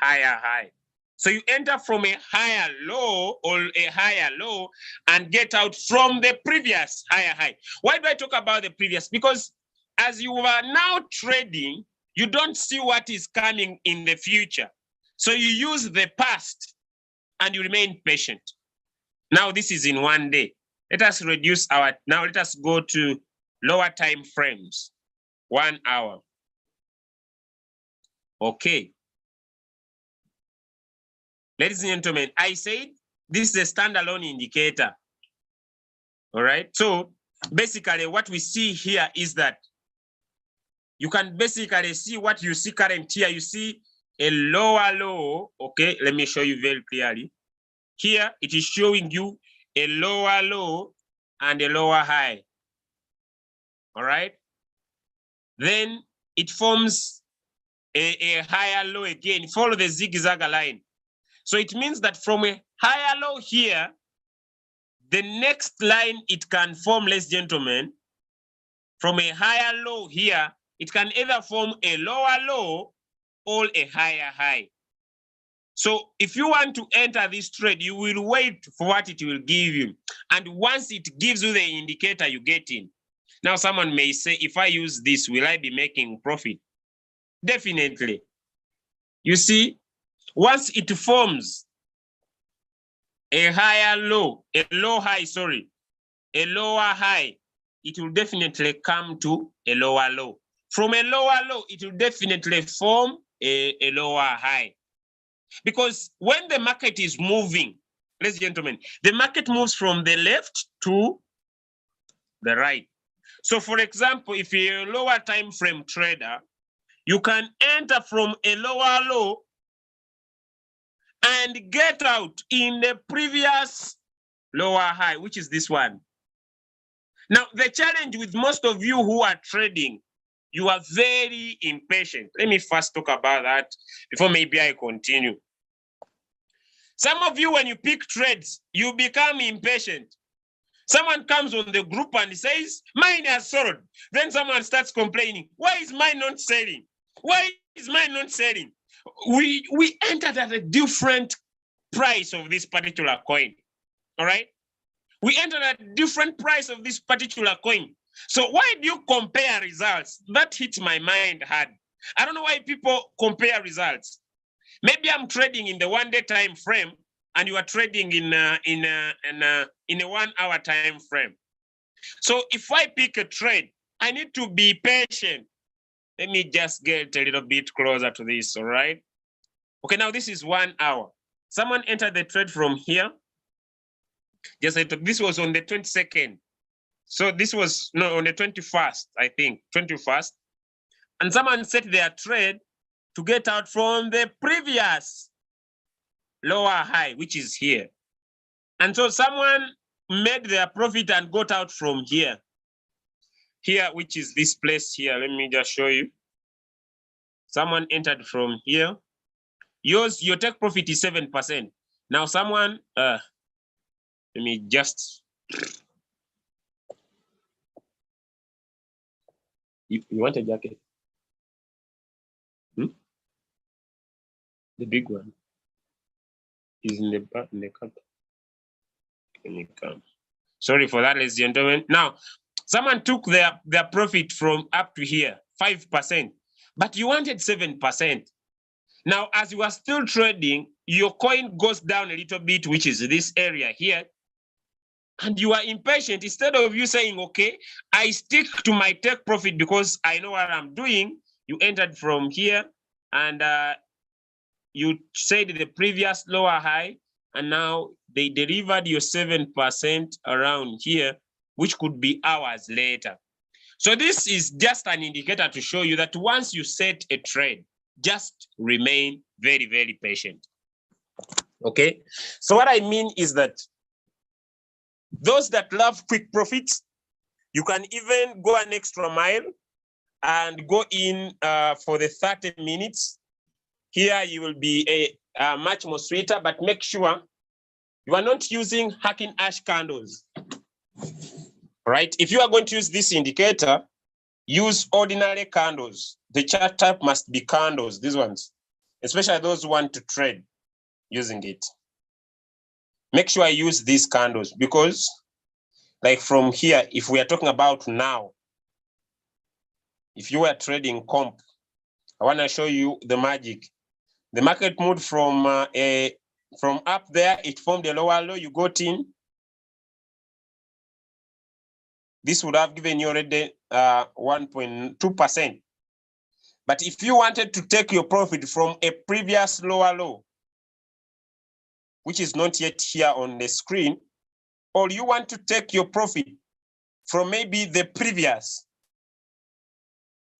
higher high. So you enter from a higher low or a higher low and get out from the previous higher high. Why do I talk about the previous? Because as you are now trading, you don't see what is coming in the future. So you use the past and you remain patient. Now this is in 1 day. Let us reduce now let us go to lower time frames, 1 hour. Okay. Ladies and gentlemen, I said this is a standalone indicator. All right. So basically what we see here is that you can basically see what you see current here. You see a lower low. Okay, let me show you very clearly. Here it is showing you a lower low and a lower high. All right. Then it forms a higher low again. Follow the zigzag line. So it means that from a higher low here, the next line it can form, ladies and gentlemen, from a higher low here, it can either form a lower low or a higher high. So if you want to enter this trade, you will wait for what it will give you. And once it gives you the indicator, you get in. Now someone may say, if I use this, will I be making profit? Definitely. You see, once it forms a higher low, a low high, sorry, a lower high, it will definitely come to a lower low. From a lower low, it will definitely form a lower high. Because when the market is moving, ladies and gentlemen, the market moves from the left to the right. So for example, if you're a lower time frame trader, you can enter from a lower low and get out in the previous lower high, which is this one. Now, the challenge with most of you who are trading, you are very impatient. Let me first talk about that before maybe I continue. Some of you, when you pick trades, you become impatient. Someone comes on the group and says, mine has sold. Then someone starts complaining, why is mine not selling? Why is mine not selling? We entered at a different price of this particular coin, all right? We entered at a different price of this particular coin. So why do you compare results? That hits my mind hard. I don't know why people compare results. Maybe I'm trading in the 1 day time frame and you are trading in a 1 hour time frame. So if I pick a trade, I need to be patient. Let me just get a little bit closer to this, all right? Okay, now this is 1 hour. Someone entered the trade from here. Just this was on the 22nd. So this was on the 21st, I think, 21st. And someone set their trade to get out from the previous lower high, which is here. And so someone made their profit and got out from here. Here, which is this place here. Let me just show you. Someone entered from here your take profit is 7%. Now someone, let me just, you want a jacket? Hmm? The big one is in the cup. Let me come. Sorry for that, ladies and gentlemen. Now, someone took their profit from up to here, 5%, but you wanted 7%. Now, as you are still trading, your coin goes down a little bit, which is this area here, and you are impatient. Instead of you saying, okay, I stick to my take profit because I know what I'm doing, you entered from here, and you said the previous lower high, and now they delivered your 7% around here, which could be hours later. So this is just an indicator to show you that once you set a trade, just remain very, very patient. Okay, so what I mean is that those that love quick profits, you can even go an extra mile and go in for the 30 minutes. Here you will be much more sweeter, but make sure you are not using hacking ash candles, right? If you are going to use this indicator, use ordinary candles. The chart type must be candles, these ones, especially those who want to trade using it. Make sure I use these candles because, like from here, if we are talking about now, if you were trading comp, I want to show you the magic. The market moved from up there, it formed a lower low, you got in. This would have given you already 1.2%. But if you wanted to take your profit from a previous lower low, which is not yet here on the screen, or you want to take your profit from maybe the previous,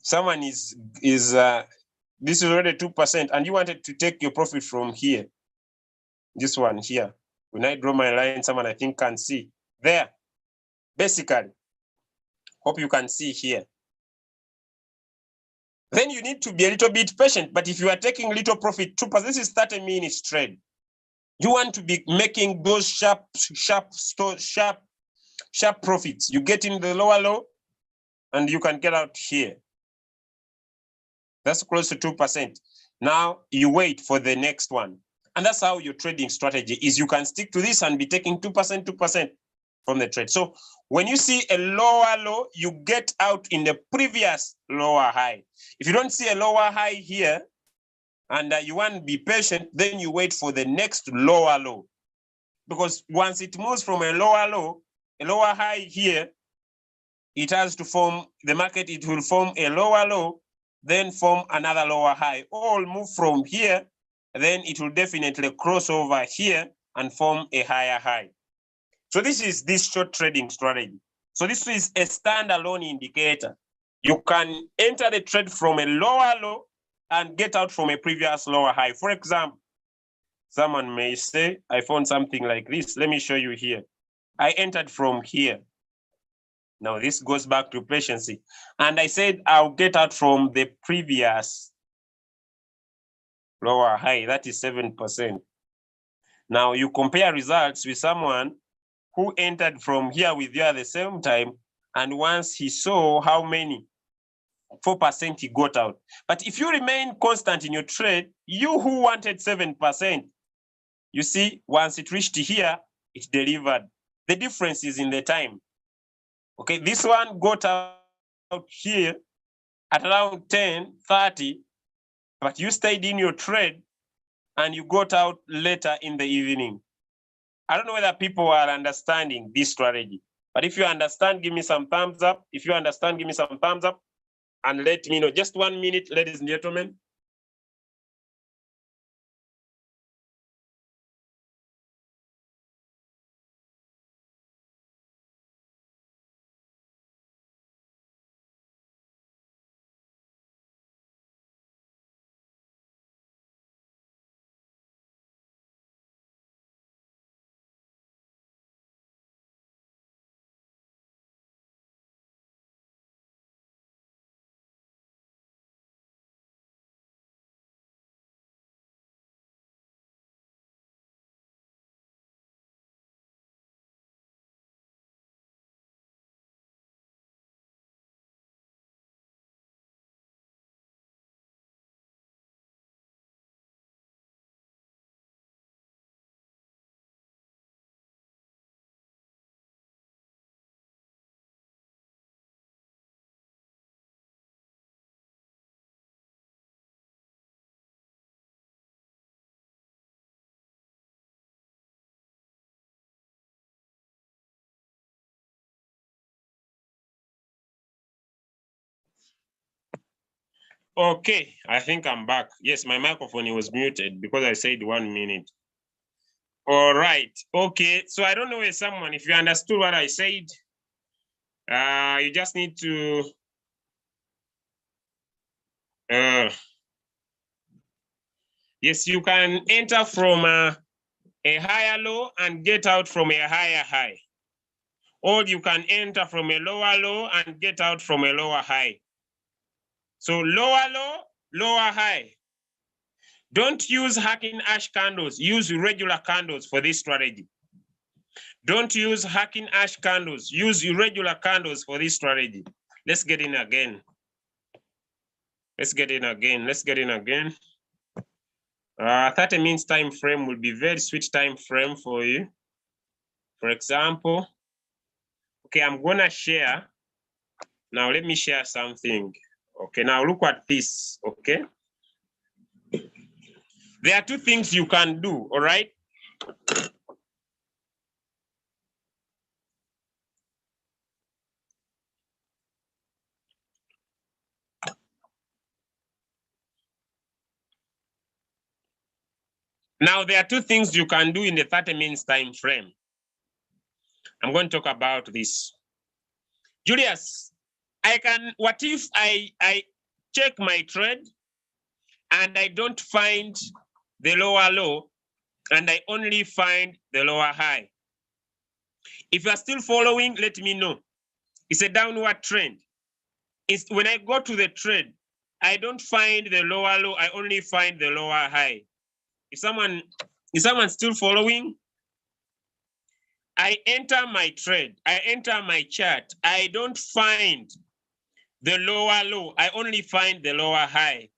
someone this is already 2%, and you wanted to take your profit from here, this one here. When I draw my line, someone I think can see there. Basically, hope you can see here. Then you need to be a little bit patient. But if you are taking little profit, 2%, this is 30 minutes trade. You want to be making those sharp profits. You get in the lower low, and you can get out here. That's close to 2%. Now you wait for the next one. And that's how your trading strategy is. You can stick to this and be taking 2% from the trade. So when you see a lower low, you get out in the previous lower high. If you don't see a lower high here, and you want to be patient, then you wait for the next lower low. Because once it moves from a lower high here, it has to form, the market, it will form a lower low, then form another lower high. All move from here, then it will definitely cross over here and form a higher high. So this is this short trading strategy. So this is a standalone indicator. You can enter the trade from a lower low and get out from a previous lower high. For example, someone may say, I found something like this. Let me show you here. I entered from here. Now this goes back to patience. And I said, I'll get out from the previous lower high, that is 7%. Now you compare results with someone who entered from here with you at the same time, and once he saw how many, 4% he got out. But if you remain constant in your trade, you who wanted 7%, you see, once it reached here, it delivered. The difference is in the time. Okay, this one got out here at around 10:30, but you stayed in your trade and you got out later in the evening. I don't know whether people are understanding this strategy, but if you understand, give me some thumbs up. If you understand, give me some thumbs up and let me know. Just 1 minute, ladies and gentlemen. Okay, I think I'm back. Yes, my microphone was muted because I said 1 minute. All right. Okay. So I don't know if you understood what I said, you just need to yes, you can enter from a higher low and get out from a higher high. Or you can enter from a lower low and get out from a lower high. So lower low, lower high. Don't use hacking ash candles. Use regular candles for this strategy. Don't use hacking ash candles. Use irregular candles for this strategy. Let's get in again. Let's get in again. Let's get in again. 30 minutes time frame will be very sweet time frame for you. For example, okay, I'm gonna share. Now let me share something. Okay, now look at this, okay? There are two things you can do, all right? Now, there are two things you can do in the 30 minutes time frame. I'm going to talk about this. Julius, what if I check my trade and I don't find the lower low and I only find the lower high? If you are still following, let me know. It's a downward trend. It's when I go to the trade, I don't find the lower low, I only find the lower high. Is someone still following? I enter my trade, I enter my chart, I don't find the lower low, I only find the lower high.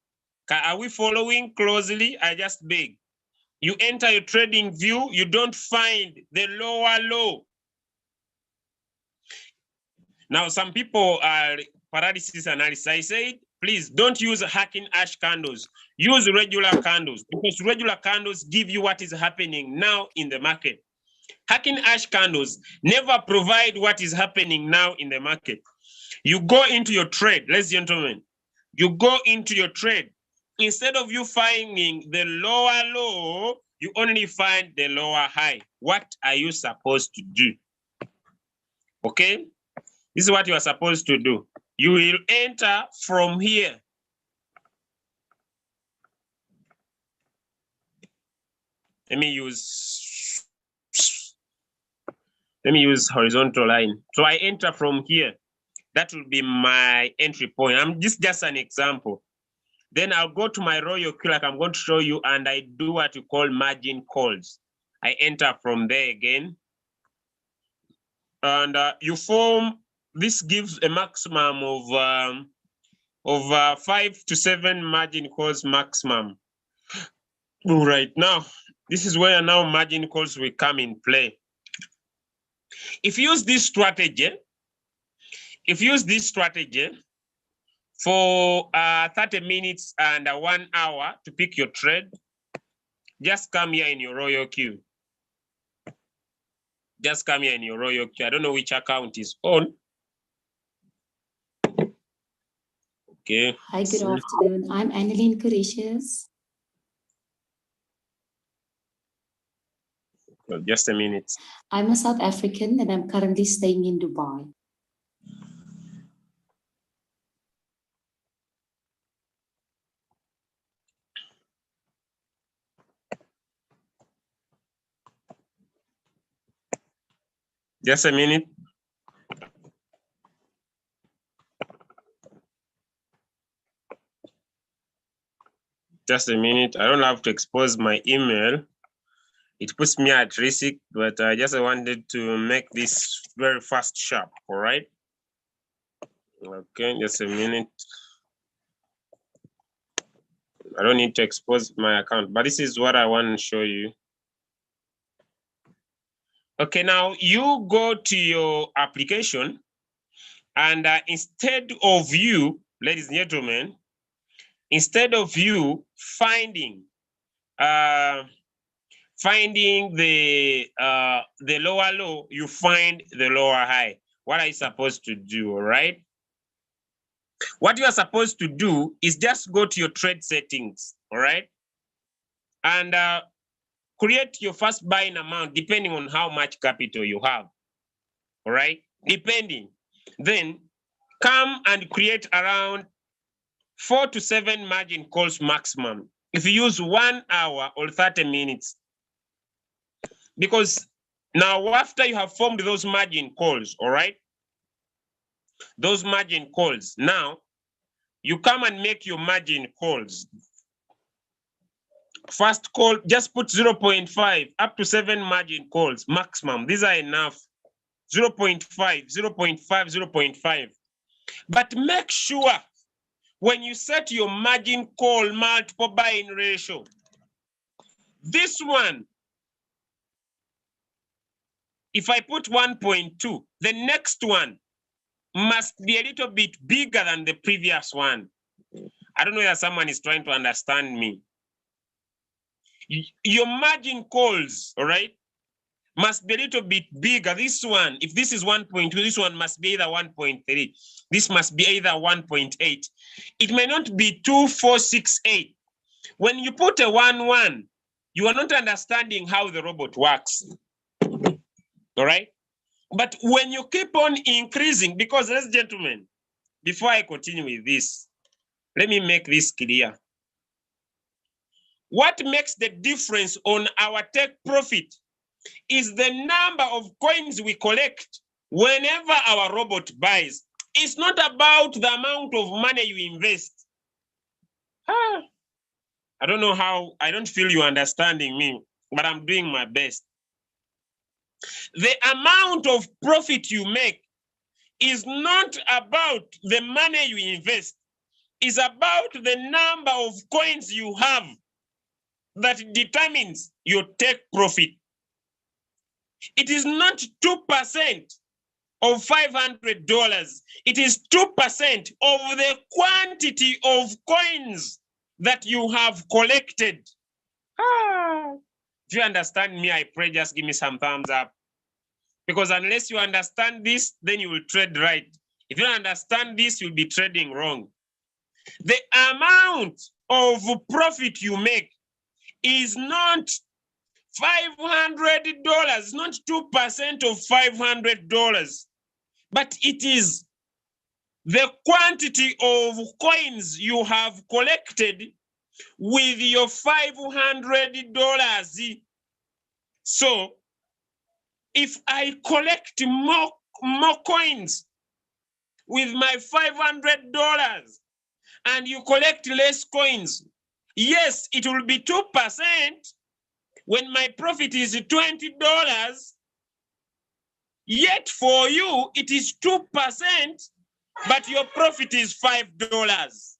Are we following closely? I just beg. You enter your trading view, you don't find the lower low. Now, some people are paralysis analysis. I said, please don't use hacking ash candles. Use regular candles because regular candles give you what is happening now in the market. Hacking ash candles never provide what is happening now in the market. You go into your trade, ladies and gentlemen. You go into your trade. Instead of you finding the lower low, you only find the lower high. What are you supposed to do? Okay? This is what you are supposed to do. You will enter from here. Let me use horizontal line. So I enter from here. That will be my entry point. This is just an example. Then I'll go to my Royalq like I'm going to show you, and I do what you call margin calls. I enter from there again. And you form, this gives a maximum of 5 to 7 margin calls maximum. Right now, this is where now margin calls will come in play. If you use this strategy, for 30 minutes and 1 hour to pick your trade, just come here in your Royalq. Just come here in your Royalq. I don't know which account is on. Okay.
Hi, good afternoon. I'm Anneline Corricius.
Well, just a minute.
I'm a South African and I'm currently staying in Dubai.
Just a minute. Just a minute. I don't have to expose my email. It puts me at risk, but I just wanted to make this very fast, sharp, all right? Okay, just a minute. I don't need to expose my account, but this is what I want to show you. Okay, now you go to your application and instead of you, ladies and gentlemen, instead of you finding the lower low, you find the lower high. What are you supposed to do, all right? What you are supposed to do is just go to your trade settings, all right? And create your first buying amount depending on how much capital you have, all right? Depending. Then come and create around 4 to 7 margin calls maximum. If you use 1 hour or 30 minutes, because now after you have formed those margin calls, all right? Those margin calls, now you come and make your margin calls. First call, just put 0.5 up to 7 margin calls maximum. These are enough. 0.5, 0.5, 0.5. But make sure when you set your margin call multiple buying ratio, this one, if I put 1.2, the next one must be a little bit bigger than the previous one. I don't know if someone is trying to understand me. Your margin calls, all right, must be a little bit bigger. This one, if this is 1.2, this one must be either 1.3. This must be either 1.8. It may not be 2, 4, 6, 8. When you put a 1, 1, you are not understanding how the robot works. All right? But when you keep on increasing, because ladies and gentlemen, before I continue with this, let me make this clear. What makes the difference on our take profit is the number of coins we collect whenever our robot buys. It's not about the amount of money you invest. I don't know how, I don't feel you understanding me, but I'm doing my best. The amount of profit you make is not about the money you invest. It's about the number of coins you have that determines your take profit. It is not 2% of $500. It is 2% of the quantity of coins that you have collected. If you understand me, I pray just give me some thumbs up. Because unless you understand this, then you will trade right. If you don't understand this, you'll be trading wrong. The amount of profit you make is not $500, not 2% of $500, but it is the quantity of coins you have collected with your $500. So if I collect more coins with my $500 and you collect less coins, yes, it will be 2%. When my profit is $20, yet for you it is 2%, but your profit is $5.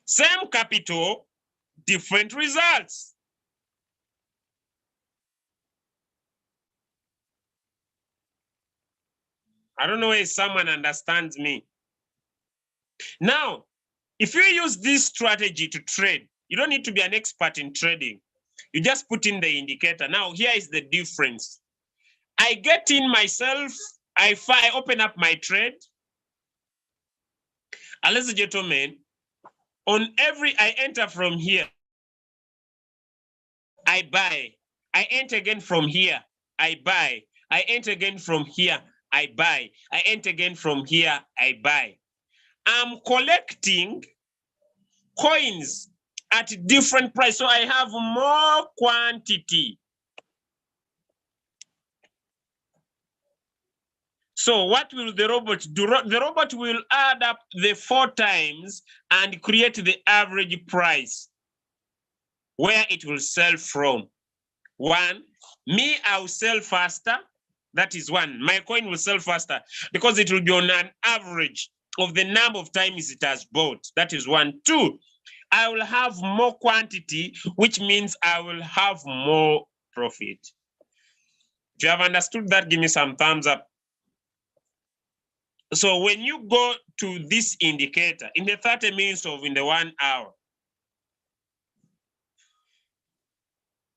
Same capital, different results. I don't know if someone understands me. Now, if you use this strategy to trade, you don't need to be an expert in trading. You just put in the indicator. Now, here is the difference. I get in myself, I open up my trade. And ladies and gentlemen, I enter from here, I buy. I enter again from here, I buy. I enter again from here, I buy. I enter again from here, I buy. I'm collecting coins at different price, so I have more quantity. So what will the robot do? The robot will add up the 4 times and create the average price where it will sell from. 1, me, I'll sell faster. That is 1. My coin will sell faster because it will be on an average of the number of times it has bought. That is 1. 2, I will have more quantity, which means I will have more profit. If you have understood that, give me some thumbs up. So when you go to this indicator in the 30 minutes of in the 1 hour,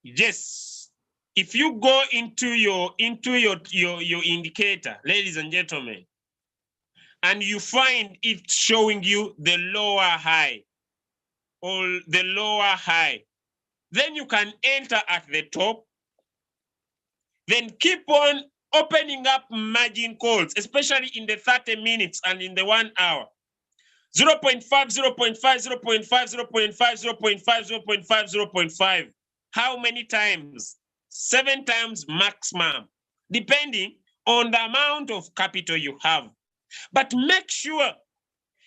yes, if you go into your indicator, ladies and gentlemen, and you find it showing you the lower high or the lower high, then you can enter at the top, then keep on opening up margin calls, especially in the 30 minutes and in the 1 hour. 0.5, 0.5, 0.5, 0.5, 0.5, 0.5, 0.5. How many times? 7 times maximum, depending on the amount of capital you have. But make sure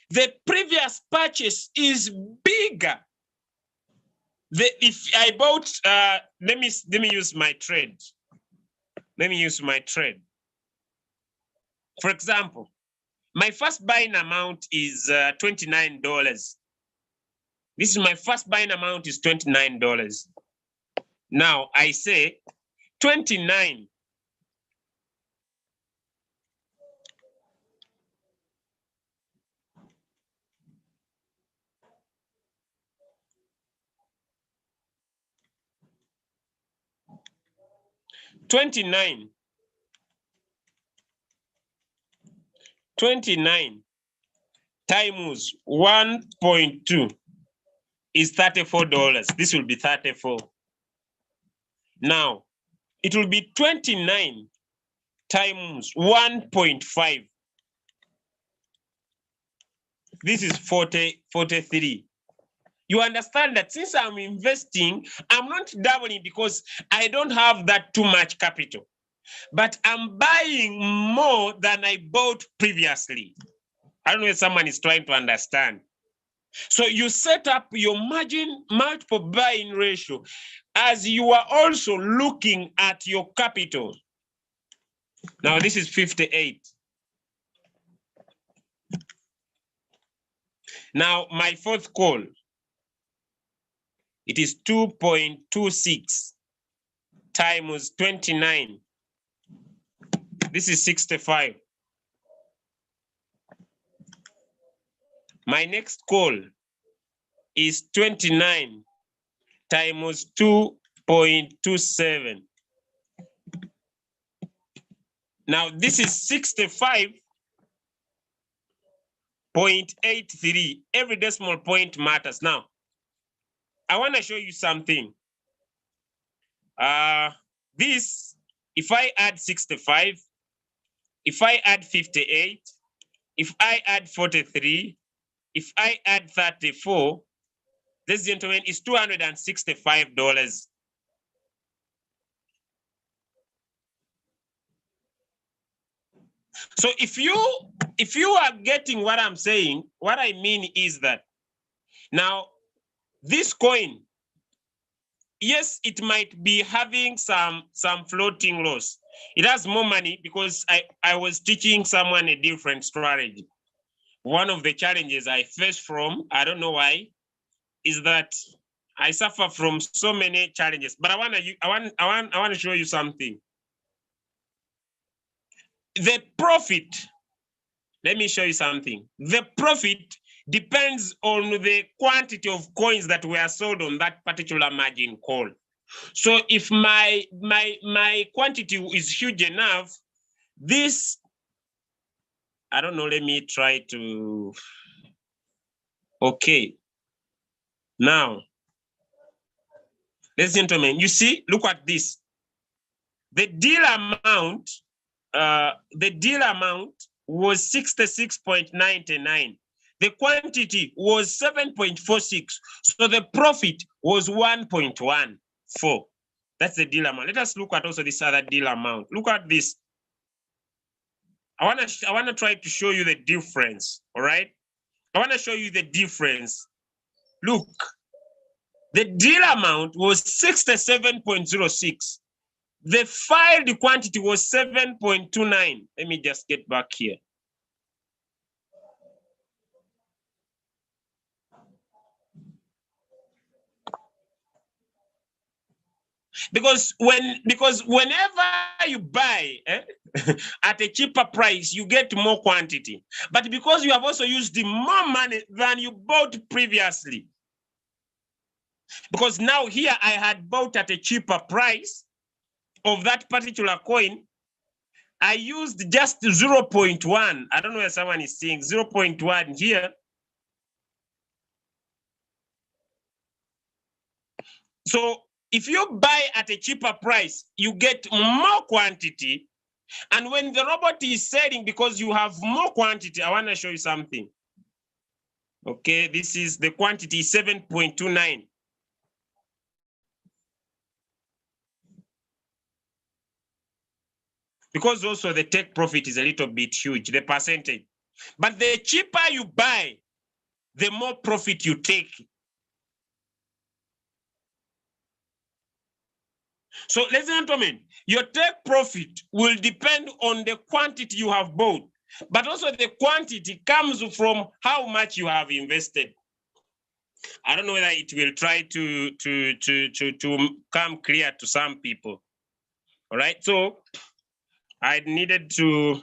the previous purchase is bigger. If I bought, let me use my trade. Let me use my trade. For example, my first buying amount is $29. This is my first buying amount is $29. Now I say 29. $29 times 1.2 is $34. This will be 34. Now, it will be 29 times 1.5. This is 43. You understand that since I'm investing, I'm not doubling because I don't have that too much capital, but I'm buying more than I bought previously. I don't know if someone is trying to understand. So you set up your margin multiple buying ratio as you are also looking at your capital. Now this is 58. Now my fourth call, it is 2.26 times 29. This is 65. My next call is 29 times 2.27. Now this is 65.83. Every decimal point matters. Now, I want to show you something. This, if I add 65, if I add 58, if I add 43, if I add 34, this gentleman is $265. So if you are getting what I'm saying, what I mean is that now this coin, yes, it might be having some floating loss. It has more money because I was teaching someone a different strategy. One of the challenges I face from, I don't know why, is that I suffer from so many challenges. But I want to show you something. The profit, let me show you something. The profit depends on the quantity of coins that were sold on that particular margin call. So if my quantity is huge enough, this, I don't know, let me try to, okay. Now, ladies and gentlemen, you see, look at this. The deal amount was 66.99. The quantity was 7.46. So the profit was 1.14. That's the deal amount. Let us look at also this other deal amount. Look at this. I want to try to show you the difference, all right? I want to show you the difference. Look, the deal amount was 67.06. The filed quantity was 7.29. Let me just get back here. Because whenever you buy at a cheaper price, you get more quantity. But because you have also used more money than you bought previously. Because now here I had bought at a cheaper price, of that particular coin, I used just 0.1. I don't know where someone is seeing 0.1 here. So if you buy at a cheaper price, you get more quantity. And when the robot is selling, because you have more quantity, I want to show you something. Okay, this is the quantity 7.29. Because also the take profit is a little bit huge, the percentage. But the cheaper you buy, the more profit you take. So, ladies and gentlemen, your take profit will depend on the quantity you have bought, but also the quantity comes from how much you have invested. I don't know whether it will try to come clear to some people. All right, so I needed to,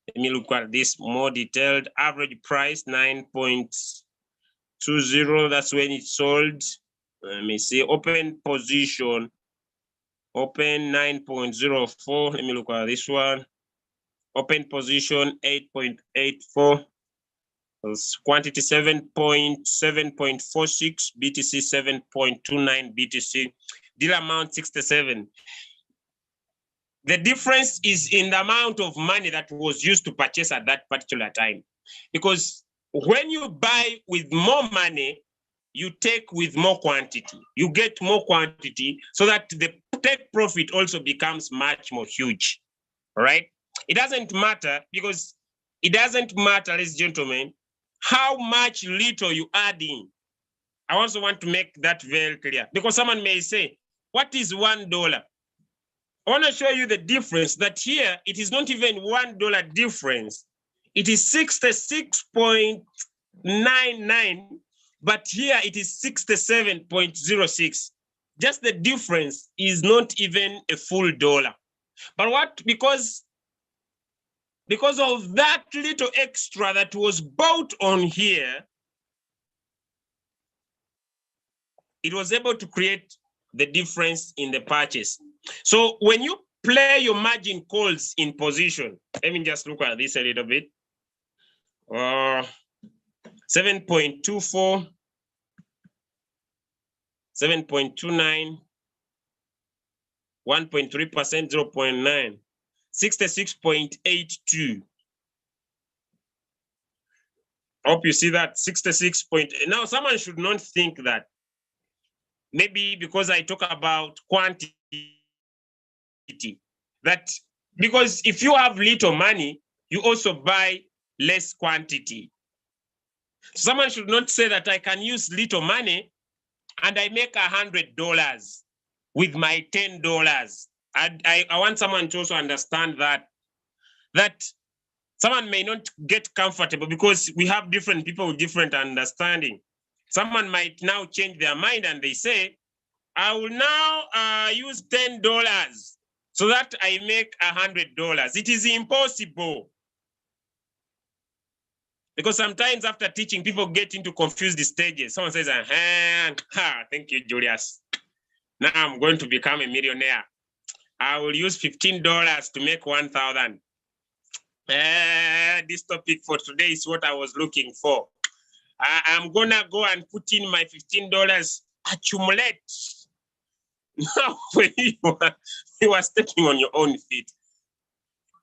let me look at this more detailed. Average price 9.20, that's when it sold. Let me see, open position, open 9.04. Let me look at this one. Open position 8.84. Quantity 7.46, BTC 7.29 BTC. Deal amount 67. The difference is in the amount of money that was used to purchase at that particular time. Because when you buy with more money, you take with more quantity. You get more quantity so that the take profit also becomes much more huge. All right? It doesn't matter, because it doesn't matter, ladies and gentlemen, how much little you add in. I also want to make that very clear, because someone may say, what is $1? I want to show you the difference, that here it is not even $1 difference. It is 66.99, but here it is 67.06. Just the difference is not even a full dollar. But what? Because of that little extra that was bought on here, it was able to create the difference in the purchase. So when you play your margin calls in position, let me just look at this a little bit. 7.24, 7.29, 1.3%, 0.9, 66.82. I hope you see that 66 point. Now, someone should not think that maybe because I talk about quantity, that because if you have little money, you also buy less quantity. Someone should not say that I can use little money and I make $100 with my $10. I want someone to also understand that someone may not get comfortable, because we have different people with different understanding. Someone might now change their mind and they say, I will now use $10 so that I make $100. It is impossible. Because sometimes after teaching, people get into confused stages. Someone says, thank you, Julius. Now I'm going to become a millionaire. I will use $15 to make 1,000. This topic for today is what I was looking for. I'm gonna go and put in my $15, accumulate. Now, when you are stepping on your own feet,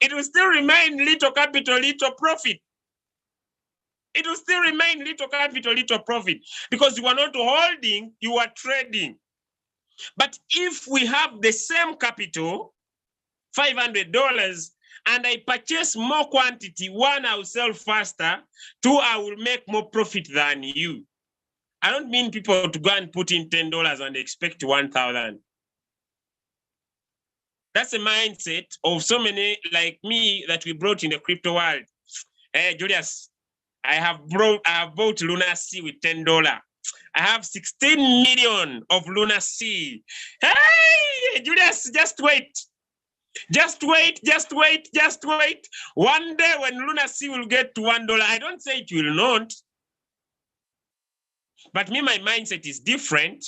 it will still remain little capital, little profit. It will still remain little capital, little profit, because you are not holding, you are trading. But if we have the same capital, $500, and I purchase more quantity, one, I will sell faster, two, I will make more profit than you. I don't mean people to go and put in $10 and expect 1,000. That's a mindset of so many like me that we brought in the crypto world. Hey, Julius, I have bought Luna C with $10. I have 16 million of Luna C. Hey, Julius, just wait. Just wait. One day when Luna C will get to $1, I don't say it will not. But me, my mindset is different.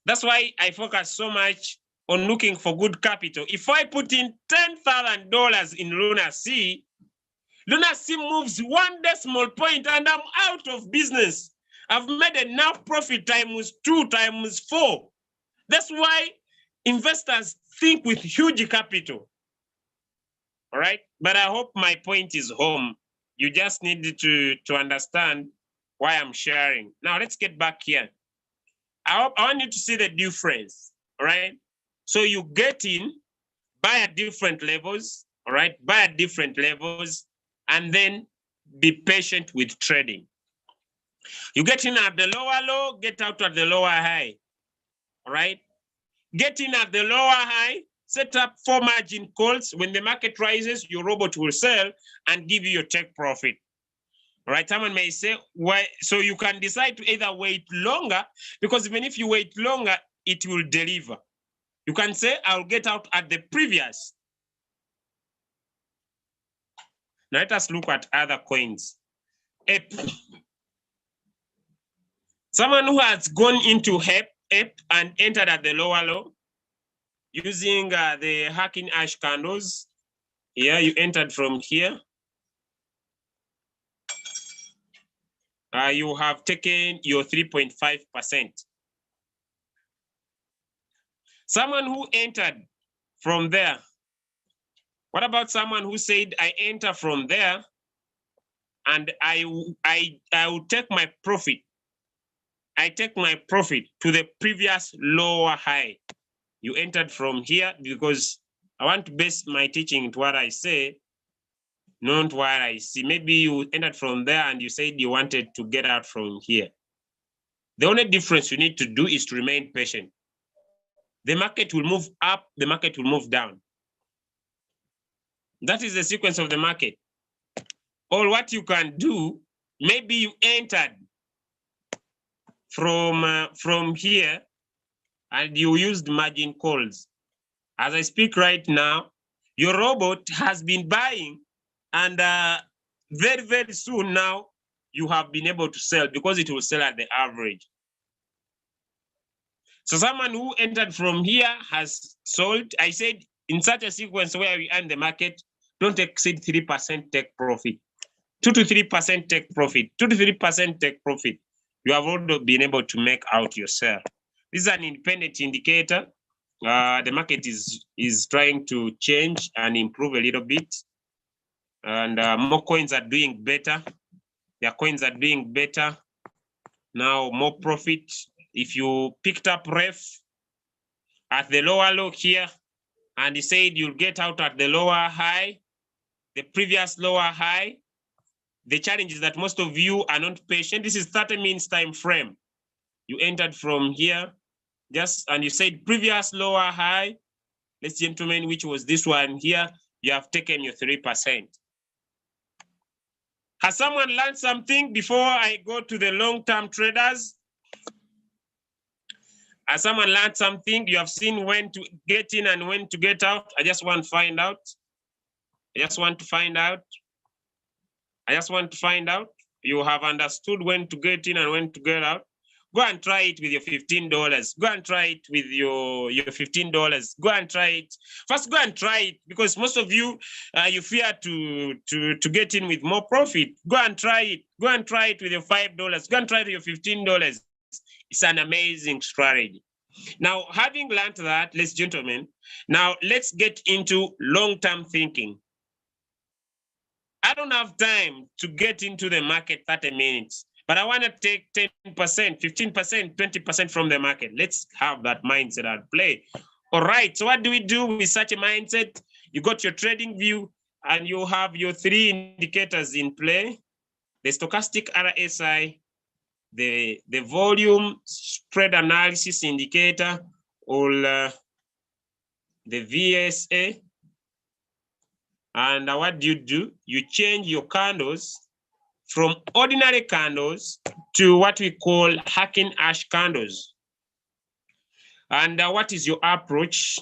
That's why I focus so much on looking for good capital. If I put in $10,000 in Luna C moves 1 decimal point and I'm out of business. I've made enough profit times 2 times 4. That's why investors think with huge capital. All right, but I hope my point is home. You just need to understand why I'm sharing. Now let's get back here. I want you to see the difference. All right, so you get in, buy at different levels. All right, buy at different levels, and then be patient with trading. You get in at the lower low, get out at the lower high. All right, get in at the lower high, set up 4 margin calls. When the market rises, your robot will sell and give you your take profit. All right, someone may say, why? So you can decide to either wait longer, because even if you wait longer, it will deliver. You can say, I'll get out at the previous. Now let us look at other coins. Someone who has gone into HEP and entered at the lower low using the hacking ash candles. Here, you entered from here. You have taken your 3.5%. Someone who entered from there. What about someone who said, I enter from there and I will take my profit. I take my profit to the previous lower high. You entered from here because I want to base my teaching to what I say, not what I see. Maybe you entered from there and you said you wanted to get out from here. The only difference you need to do is to remain patient. The market will move up, the market will move down. That is the sequence of the market. Or what you can do, maybe you entered from here and you used margin calls. As I speak right now, your robot has been buying, and very, very soon now, you have been able to sell because it will sell at the average. So someone who entered from here has sold. I said in such a sequence where we earn the market, don't exceed 3% take profit. 2 to 3% take profit. 2 to 3% take profit. You have already been able to make out your sell. This is an independent indicator. The market is trying to change and improve a little bit. And more coins are doing better. Their coins are doing better. Now more profit. If you picked up ref at the lower low here, and you said you'll get out at the lower high, the previous lower high, the challenge is that most of you are not patient. This is 30 minutes time frame. You entered from here, and you said previous lower high, ladies and gentlemen, which was this one here, you have taken your 3%. Has someone learned something before I go to the long-term traders? Has someone learned something? You have seen when to get in and when to get out. I just want to find out. I just want to find out. I just want to find out. You have understood when to get in and when to get out. Go and try it with your $15. Go and try it with your $15. Go and try it. First, go and try it, because most of you, you fear to get in with more profit. Go and try it. Go and try it with your $5. Go and try it with your $15. It's an amazing strategy. Now, having learned that, ladies and gentlemen, now let's get into long-term thinking. I don't have time to get into the market 30 minutes, but I want to take 10%, 15%, 20% from the market. Let's have that mindset at play. All right, so what do we do with such a mindset? You got your trading view and you have your 3 indicators in play: the stochastic RSI, the volume spread analysis indicator, or the VSA. And what do? You change your candles from ordinary candles to what we call hacking ash candles. And what is your approach?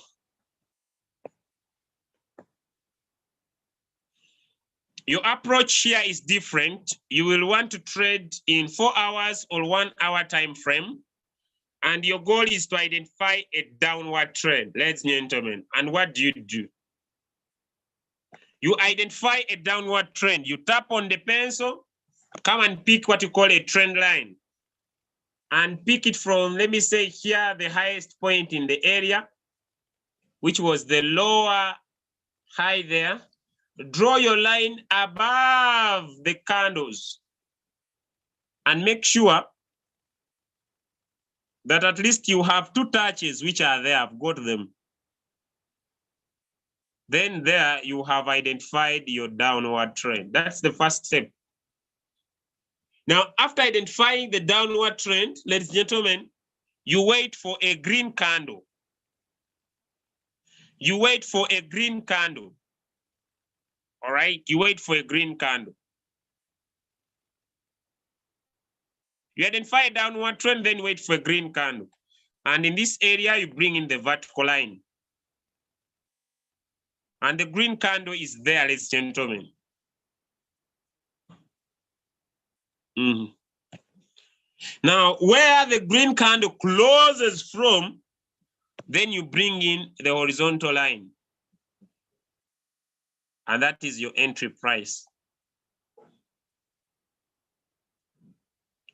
Your approach here is different. You will want to trade in 4 hours or 1 hour time frame. And your goal is to identify a downward trend, ladies and gentlemen. And what do? You identify a downward trend. You tap on the pencil, come and pick what you call a trend line. And pick it from, let me say here, the highest point in the area, which was the lower high there. Draw your line above the candles and make sure that at least you have two touches which are there. I've got them. Then there you have identified your downward trend. That's the first step. Now, after identifying the downward trend, ladies and gentlemen, you wait for a green candle. You wait for a green candle. All right, you wait for a green candle. You identify a downward trend, then wait for a green candle. And in this area, you bring in the vertical line. And the green candle is there, ladies and gentlemen. Now, where the green candle closes from, then you bring in the horizontal line. And that is your entry price.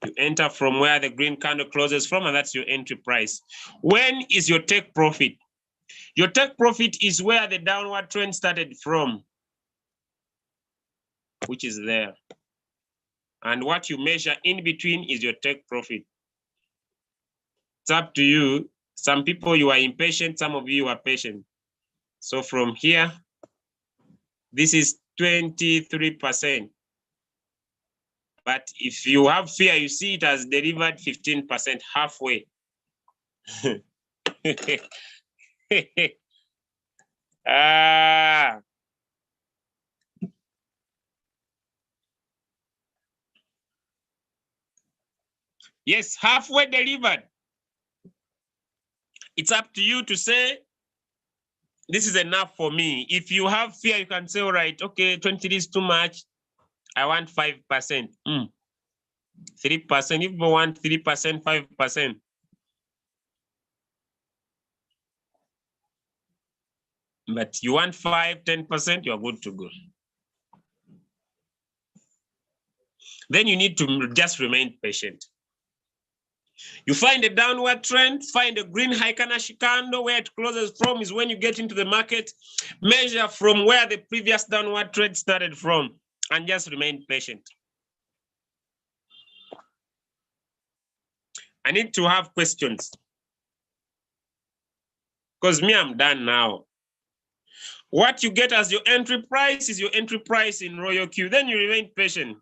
You enter from where the green candle closes from, and that's your entry price. When is your take profit? Your take profit is where the downward trend started from, which is there. And what you measure in between is your take profit. It's up to you. Some people, you are impatient. Some of you are patient. So from here, this is 23%. But if you have fear, you see it has delivered 15% halfway. Yes, halfway delivered. It's up to you to say, this is enough for me. If you have fear, you can say, all right, okay, 20 is too much. I want 5%. 3%. If you want 3%, 5%. But you want 5, 10%, you're good to go. Then you need to just remain patient. You find a downward trend, find a green Heikanshi candle, where it closes from is when you get into the market, measure from where the previous downward trend started from, and just remain patient. I need to have questions. Because me, I'm done now. What you get as your entry price is your entry price in Royalq. Then you remain patient.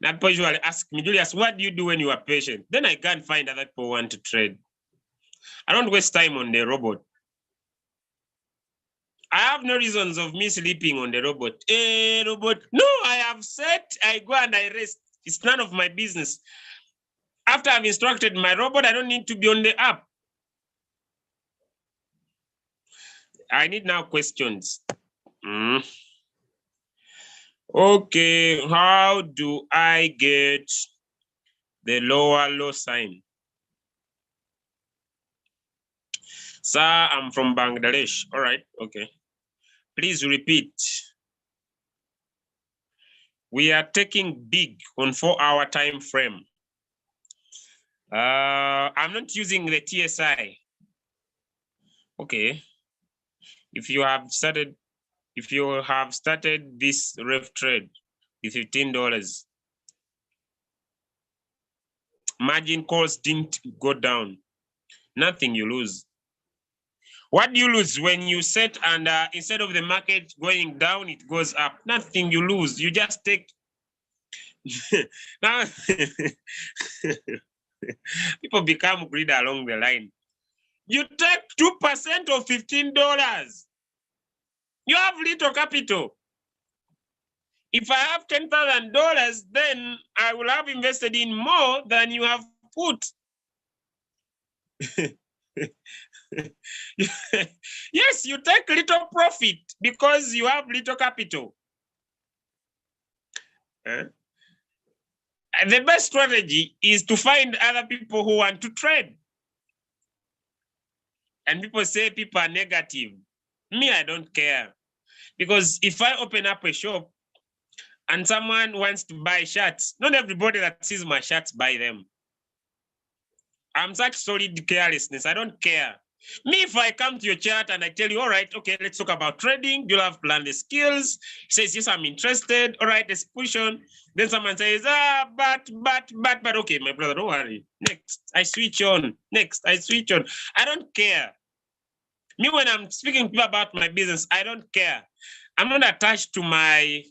Now, people usually ask me, Julius, what do you do when you are patient? Then I can't find other people who want to trade. I don't waste time on the robot. I have no reasons of me sleeping on the robot. Robot. No, I have said I go and I rest. It's none of my business. After I've instructed my robot, I don't need to be on the app. I need now questions. Okay, how do I get the lower low sign? Sir, I'm from Bangladesh. All right, okay. Please repeat. We are taking big on 4-hour time frame. I'm not using the TSI. Okay. If you have started this ref trade with $15, margin calls didn't go down. Nothing you lose. What do you lose when you set and instead of the market going down, it goes up? Nothing you lose. You just take. Now, people become greedy along the line. You take 2% of $15. You have little capital. If I have $10,000, then I will have invested in more than you have put. Yes, you take little profit because you have little capital. The best strategy is to find other people who want to trade. And people say people are negative. Me, I don't care. Because if I open up a shop and someone wants to buy shirts, not everybody that sees my shirts buy them. I'm such solid carelessness. I don't care. Me, if I come to your chat and I tell you, all right, okay, let's talk about trading. Do you have learned the skills? He says, yes, I'm interested. All right, let's push on. Then someone says, but, okay, my brother, don't worry. Next, I switch on. Next, I switch on. I don't care. Me, when I'm speaking to people about my business, I don't care. I'm not attached to my...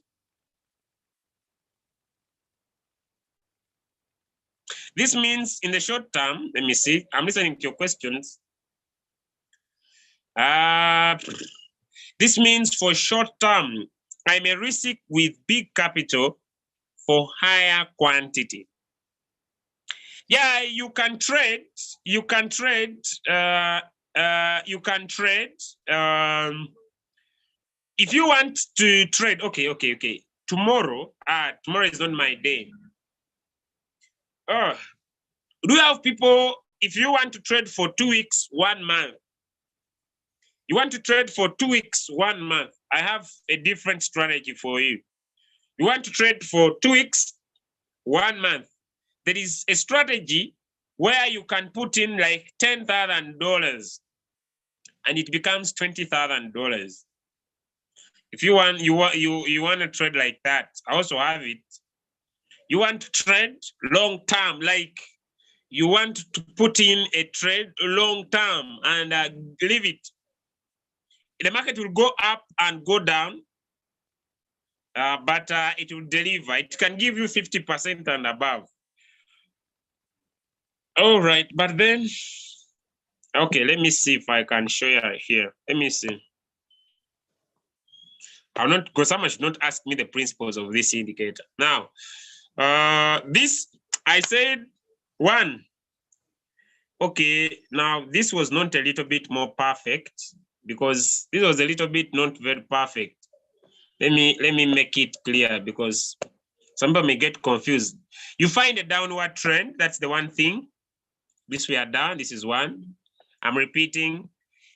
This means in the short term, let me see, I'm listening to your questions. This means for short term, I may risk with big capital for higher quantity. Yeah, you can trade. You can trade. If you want to trade, okay. Tomorrow is not my day. Do you have people, if you want to trade for 2 weeks, 1 month, you want to trade for 2 weeks, 1 month, I have a different strategy for you. You want to trade for 2 weeks, 1 month, there is a strategy where you can put in like $10,000 and it becomes $20,000. If you want, you want to trade like that, I also have it. You want to trade long term, like you want to put in a trade long term and leave it. The market will go up and go down, but it will deliver. It can give you 50% and above. All right, but then, okay, let me see if I can show you here. Let me see. I'll not, because someone should not ask me the principles of this indicator. Now, this, I said 1. Okay, now this was not a little bit more perfect because this was a little bit not very perfect. Let me make it clear because some people may get confused. You find a downward trend, that's the one thing. This we are down, this is 1. I'm repeating.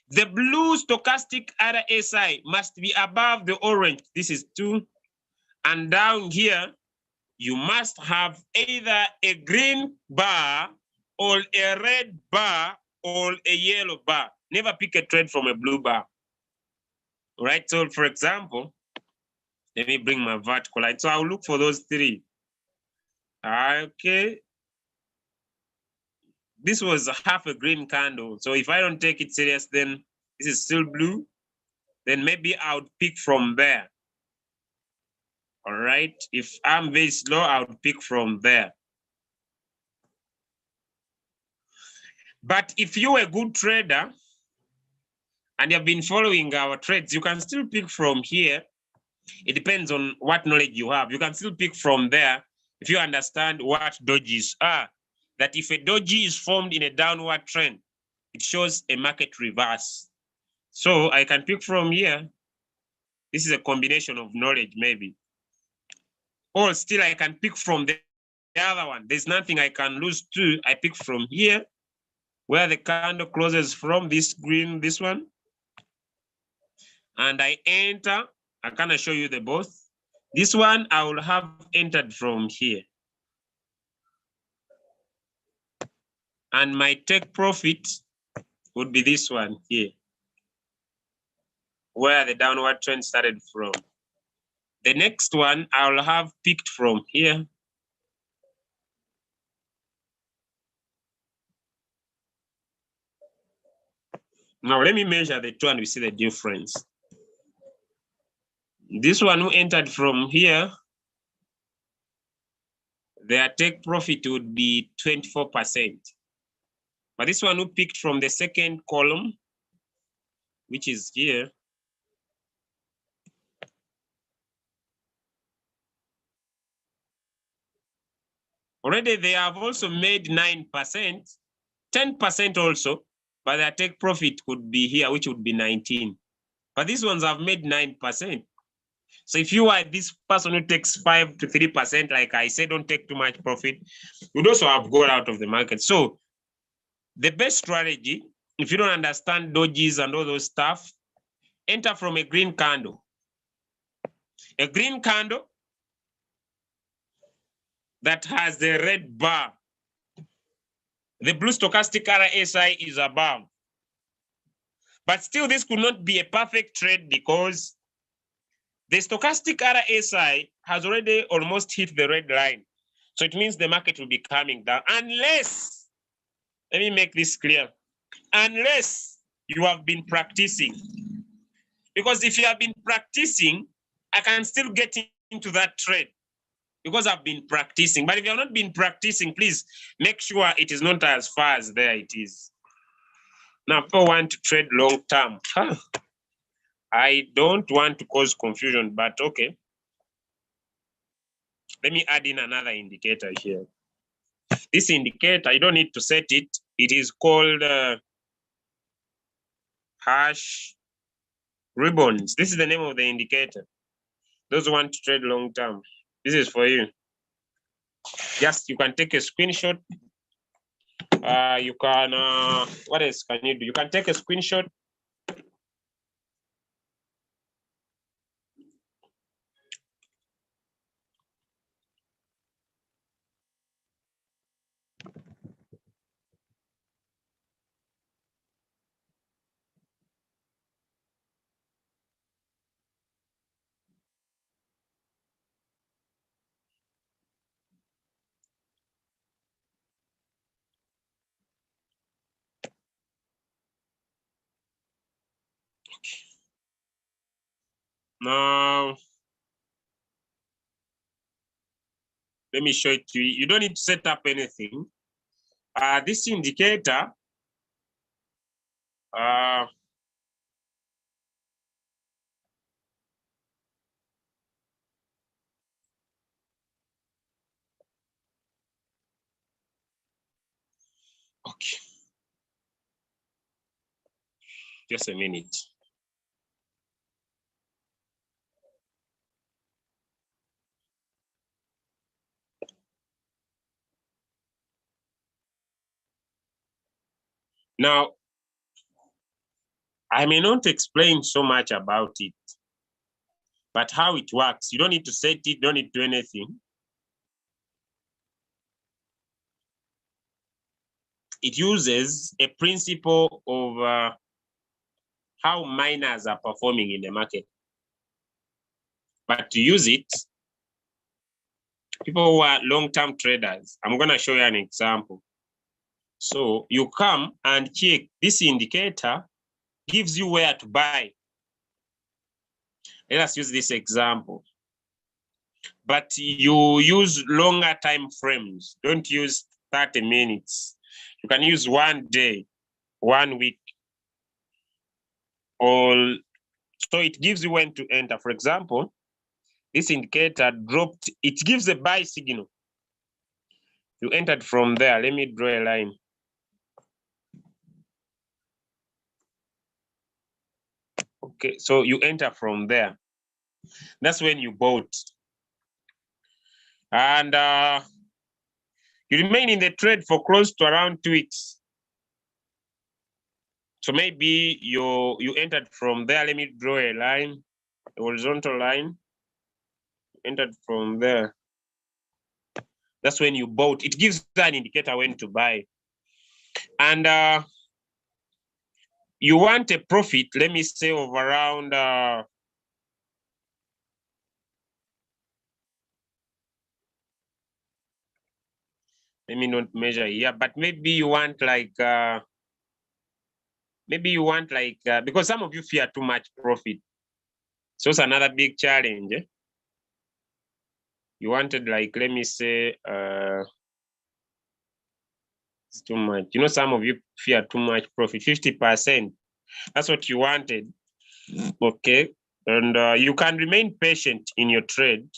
The blue stochastic RSI must be above the orange, this is 2. And down here, you must have either a green bar or a red bar or a yellow bar. Never pick a trade from a blue bar. All right, so for example, let me bring my vertical line. So I'll look for those 3. Okay. This was half a green candle. So if I don't take it serious, then this is still blue. Then maybe I would pick from there. All right. If I'm very slow, I would pick from there. But if you're a good trader and you've been following our trades, you can still pick from here. It depends on what knowledge you have. You can still pick from there if you understand what dojis are. That if a doji is formed in a downward trend, it shows a market reverse. So I can pick from here. This is a combination of knowledge, maybe. Or still I can pick from the other one. There's nothing I can lose to. I pick from here, where the candle closes from this green, this one. And I enter. I cannot show you the both. This one I will have entered from here. And my take profit would be this one here, where the downward trend started from. The next one I'll have picked from here. Now let me measure the 2 and we see the difference. This one who entered from here, their take profit would be 24%. But this one who picked from the second column, which is here, already they have also made 9%, 10% also, but their take profit could be here, which would be 19. But these ones have made 9%. So if you are this person who takes 5 to 3%, like I said, don't take too much profit, you'd also have gone out of the market. So the best strategy, if you don't understand dojis and all those stuff, enter from a green candle. A green candle that has the red bar. The blue stochastic RSI is above. But still, this could not be a perfect trade because the stochastic RSI has already almost hit the red line. So it means the market will be coming down unless, let me make this clear, unless you have been practicing. Because if you have been practicing, I can still get into that trade because I've been practicing. But if you have not been practicing, please make sure it is not as far as there it is. Now, people want to trade long term. I don't want to cause confusion, but okay. Let me add in another indicator here. This indicator, you don't need to set it. It is called hash ribbons. This is the name of the indicator. Those who want to trade long term, this is for you. Just you can take a screenshot. You can, what else can you do? You can take a screenshot. Now, let me show it to you. You don't need to set up anything. This indicator, okay. Just a minute. Now, I may not explain so much about it, but how it works, you don't need to set it, don't need to do anything. It uses a principle of how miners are performing in the market. But to use it, people who are long-term traders, I'm going to show you an example. So you come and check this indicator, gives you where to buy. Let us use this example. But you use longer time frames. Don't use 30 minutes. You can use 1 day, 1 week. Or so it gives you when to enter. For example, this indicator dropped, it gives a buy signal. You entered from there. Let me draw a line. Okay, so you enter from there. That's when you bought. And you remain in the trade for close to around 2 weeks. So maybe you entered from there. Let me draw a line, a horizontal line. Entered from there. That's when you bought. It gives an indicator when to buy. And you want a profit, let me say, of around let me not measure here, but maybe you want like because some of you fear too much profit. So it's another big challenge. You wanted like, let me say, it's too much. You know, some of you fear too much profit, 50%. That's what you wanted. Okay. And you can remain patient in your trade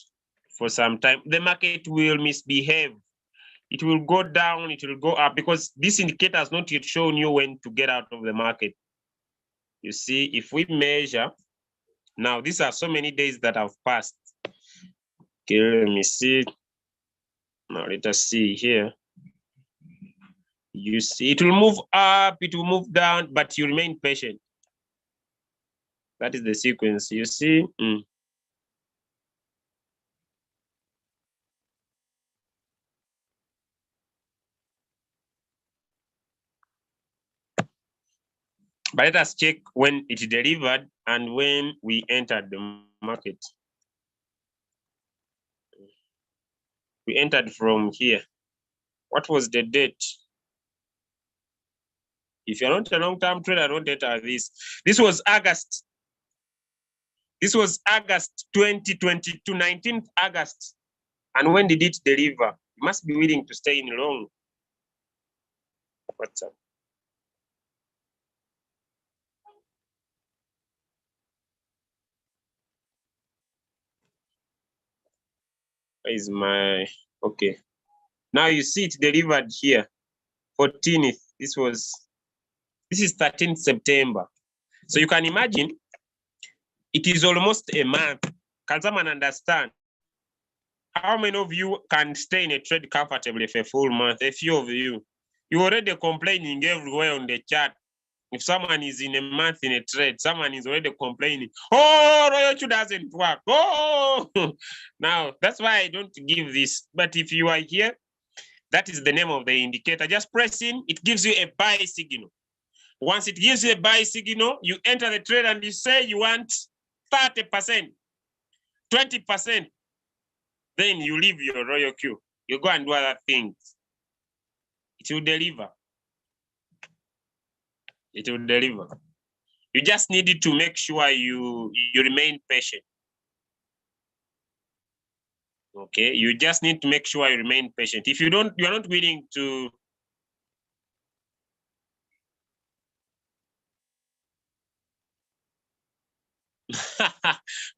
for some time. The market will misbehave. It will go down, it will go up, because this indicator has not yet shown you when to get out of the market. You see, if we measure Now, these are so many days that have passed. Okay, let me see. Now, let us see here. You see, it will move up, it will move down, but you remain patient. That is the sequence, you see. But let us check when it delivered and when we entered the market. We entered from here. What was the date? If you're not a long-term trader, don't enter this. This was August. This was August 2022, 19th August. And when did it deliver? You must be willing to stay in long. What's up? Where is my, okay. Now you see it delivered here, 14th. This is 13th September. So you can imagine, it is almost a month. Can someone understand? How many of you can stay in a trade comfortably for a full month? A few of you. You're already complaining everywhere on the chat. If someone is in a month in a trade, someone is already complaining, oh, Royalq doesn't work. Oh, now that's why I don't give this. But if you are here, that is the name of the indicator. Just press in, it gives you a buy signal. Once it gives you a buy signal, you enter the trade and you say you want 30%, 20%. Then you leave your Royalq. You go and do other things. It will deliver. It will deliver. You just need to make sure you remain patient. Okay, you just need to make sure you remain patient. If you're not willing to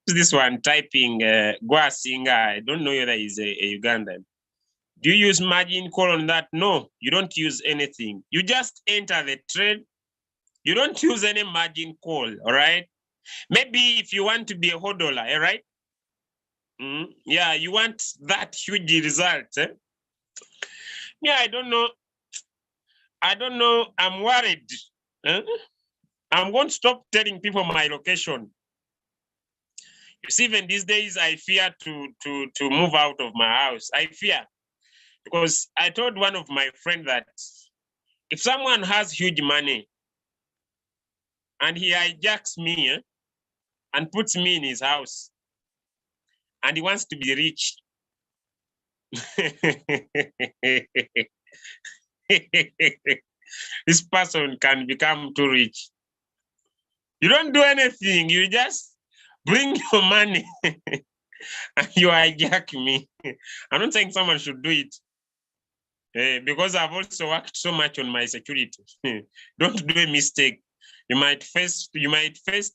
this one typing Guasinga. I don't know whether he's a Ugandan. Do you use margin call on that? No, you don't use anything. You just enter the trade. You don't use any margin call, all right? Maybe if you want to be a hodler, all right? Yeah, you want that huge result. Eh? Yeah, I don't know. I'm worried. Eh? I'm going to stop telling people my location. You see, even these days, I fear to move out of my house. I fear. Because I told one of my friends that if someone has huge money and he hijacks me and puts me in his house and he wants to be rich, this person can become too rich. You don't do anything. You just bring your money and you hijack me. I'm not saying someone should do it. Because I've also worked so much on my security. Don't do a mistake. You might face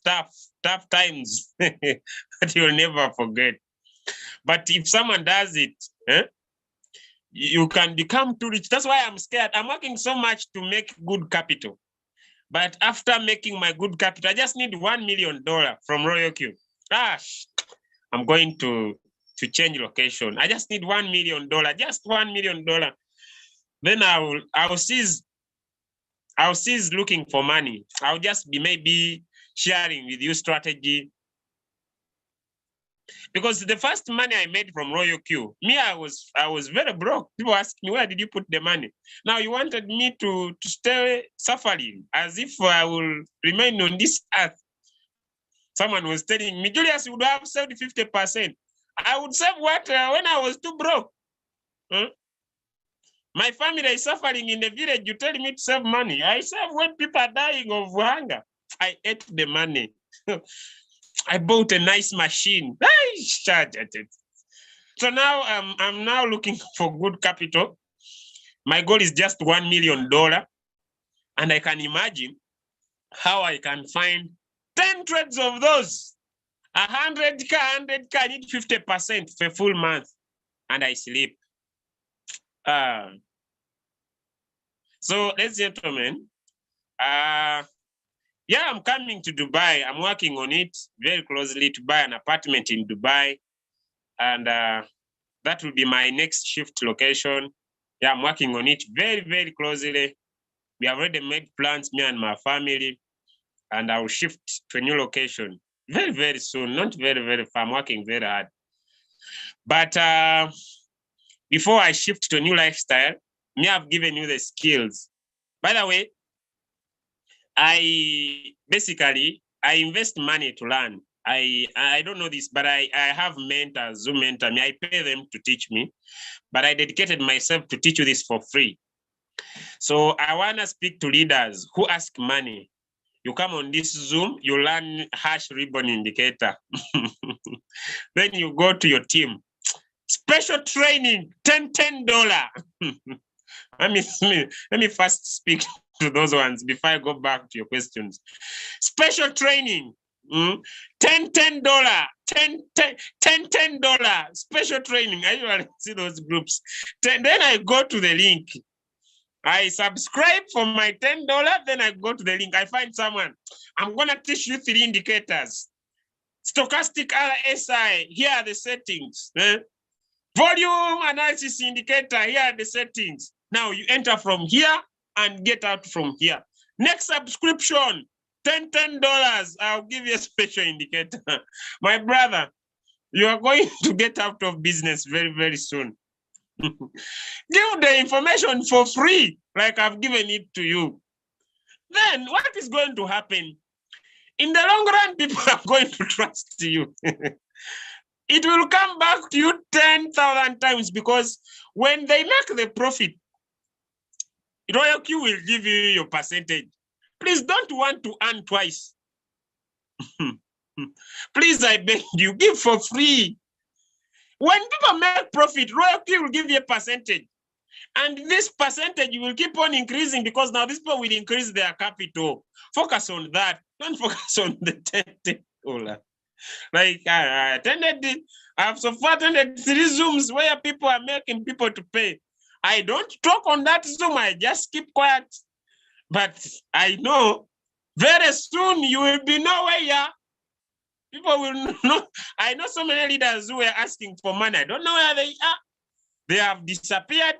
tough times that you'll never forget. But if someone does it, you can become too rich. That's why I'm scared. I'm working so much to make good capital. But after making my good capital, I just need $1 million from Royalq. Gosh, I'm going to change location. I just need $1 million, just $1 million. Then I'll cease looking for money. I'll just be maybe sharing with you strategy. Because the first money I made from Royalq, me, I was very broke. People ask me, where did you put the money? Now you wanted me to stay suffering as if I will remain on this earth. Someone was telling me, Julius, you would have saved 50%. I would save what when I was too broke? Huh? My family is suffering in the village. You tell me to save money. I save when people are dying of hunger. I ate the money. I bought a nice machine. So now I'm now looking for good capital. My goal is just $1 million. And I can imagine how I can find 10 trades of those. 100K, I need 50% for a full month. And I sleep. So, ladies and gentlemen, Yeah, I'm coming to Dubai. I'm working on it very closely to buy an apartment in Dubai. And that will be my next shift location. Yeah, I'm working on it very, very closely. We have already made plans, me and my family, and I will shift to a new location very, very soon. Not very, very far. I'm working very hard. But before I shift to a new lifestyle, me, I've given you the skills. By the way, I invest money to learn. I don't know this, but I have mentors who mentor me. I pay them to teach me, but I dedicated myself to teach you this for free. So I want to speak to leaders who ask money. You come on this Zoom, you learn hash ribbon indicator. Then you go to your team. Special training, $10. Let me first speak to those ones before I go back to your questions. Special training, $10. Special training. I usually see those groups. Then I go to the link. I subscribe for my $10, then I go to the link. I find someone. I'm going to teach you 3 indicators. Stochastic RSI, here are the settings. Volume analysis indicator, here are the settings. Now you enter from here and get out from here. Next subscription, $10. I'll give you a special indicator. My brother, you are going to get out of business very, very soon. Give the information for free, like I've given it to you. Then what is going to happen? In the long run, people are going to trust you. It will come back to you 10,000 times, because when they make the profit, Royalq will give you your percentage. Please don't want to earn twice. Please, I beg you, give for free. When people make profit, Royalq will give you a percentage. And this percentage will keep on increasing, because now these people will increase their capital. Focus on that. Don't focus on the $10. Like I've so far attended 3 Zooms where people are making people to pay. I don't talk on that Zoom. I just keep quiet. But I know very soon you will be nowhere. People will know. I know so many leaders who were asking for money. I don't know where they are. They have disappeared.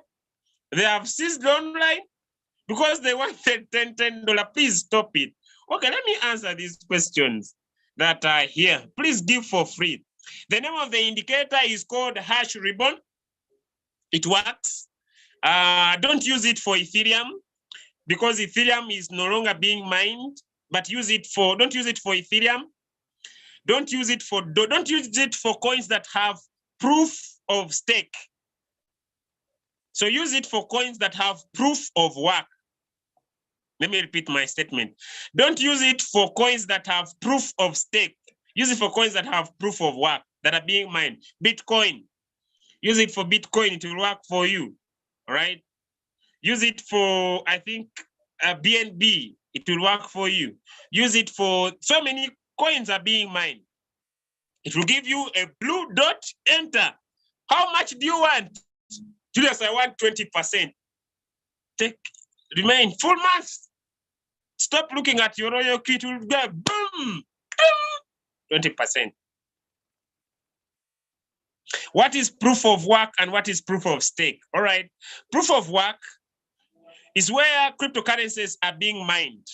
They have ceased online because they wanted $10. Please stop it. Okay, let me answer these questions that are here. Please give for free. The name of the indicator is called hash ribbon. It works. Don't use it for Ethereum, because Ethereum is no longer being mined, but don't use it for Ethereum. Don't use it for coins that have proof of stake. So use it for coins that have proof of work. Let me repeat my statement. Don't use it for coins that have proof of stake. Use it for coins that have proof of work, that are being mined. Bitcoin. Use it for Bitcoin. It will work for you. All right. Use it for, I think, BNB. It will work for you. Use it for, so many coins are being mined. It will give you a blue dot, enter. How much do you want? Julius, I want 20%. Remain full marks. Stop looking at your Royalq, it will go boom, boom, 20%. What is proof of work and what is proof of stake? All right. Proof of work is where cryptocurrencies are being mined.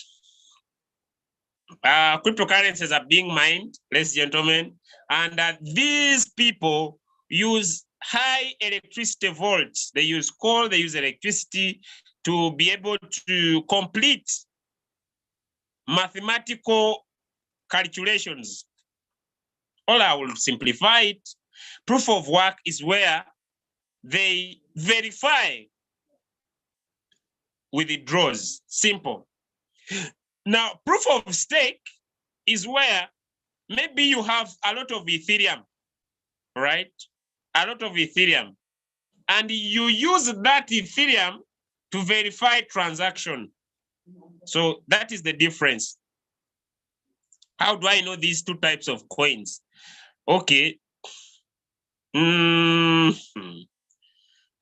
Cryptocurrencies are being mined, ladies and gentlemen, and these people use high electricity volts. They use coal, they use electricity to be able to complete mathematical calculations. Or I will simplify it. Proof of work is where they verify with the draws. Simple. Now, proof of stake is where maybe you have a lot of Ethereum, right? A lot of Ethereum. And you use that Ethereum to verify transaction. So that is the difference. How do I know these 2 types of coins? Okay. All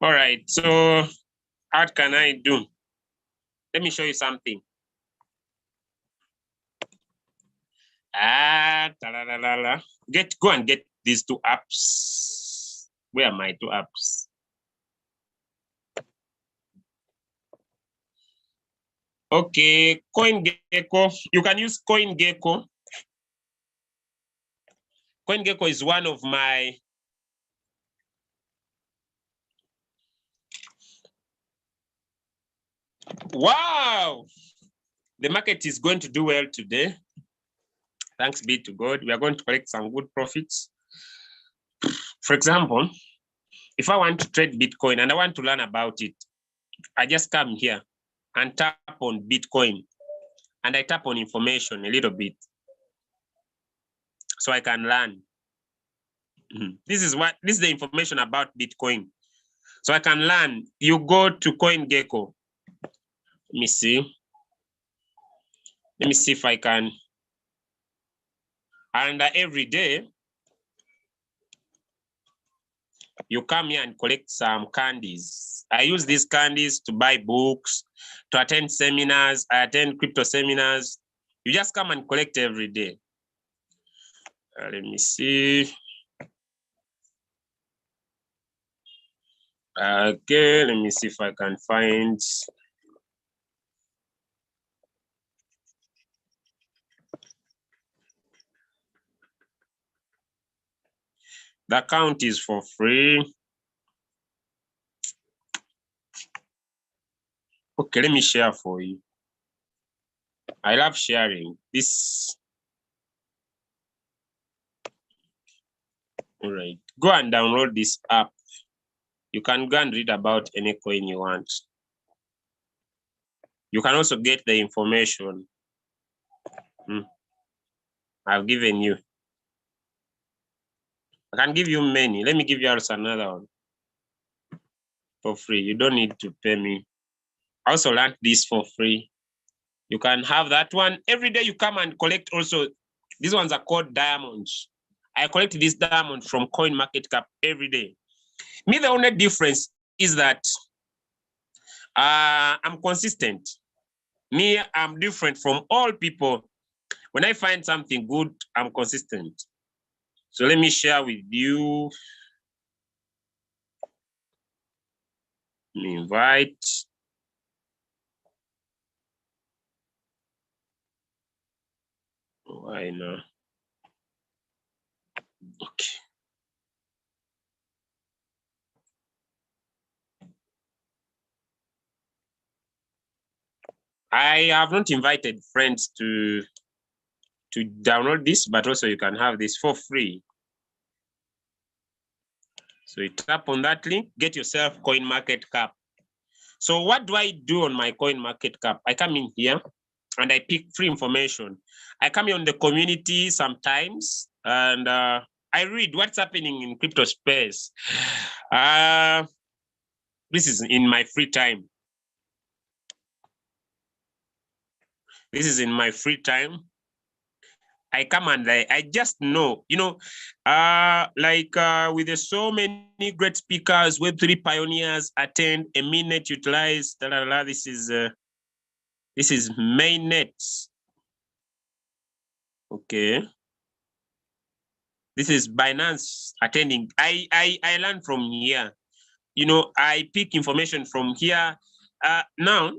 right. So what can I do? Let me show you something. Go and get these two apps. Where are my two apps? Okay, CoinGecko. You can use CoinGecko. CoinGecko is one of my wow. The market is going to do well today. Thanks be to God. We are going to collect some good profits. For example, if I want to trade Bitcoin and I want to learn about it, I just come here and tap on Bitcoin and I tap on information a little bit so I can learn. This is the information about Bitcoin. So I can learn. You go to CoinGecko. Let me see. Let me see if I can. And every day, you come here and collect some candies. I use these candies to buy books, to attend seminars. I attend crypto seminars. You just come and collect every day. Let me see. Okay, let me see if I can find. The account is for free. Okay, let me share for you. I love sharing this. All right, go and download this app. You can go and read about any coin you want. You can also get the information I've given you. I can give you many. Let me give you also another one for free. You don't need to pay me. I also learned this for free. You can have that one. Every day you come and collect also. These ones are called diamonds. I collect this diamond from CoinMarketCap every day. Me, the only difference is that I'm consistent. Me, I'm different from all people. When I find something good, I'm consistent. So let me share with you. Let me invite. Why not? Okay. I have not invited friends to download this, but also you can have this for free. So you tap on that link, get yourself CoinMarketCap. So what do I do on my CoinMarketCap? I come in here and I pick free information. I come here on the community sometimes and I read what's happening in crypto space. This is in my free time. This is in my free time. I come and I just know, you know, with so many great speakers, Web3 pioneers attend, a mainnet utilize, this is mainnet. Okay. This is Binance attending. I learn from here. You know, I pick information from here. Now,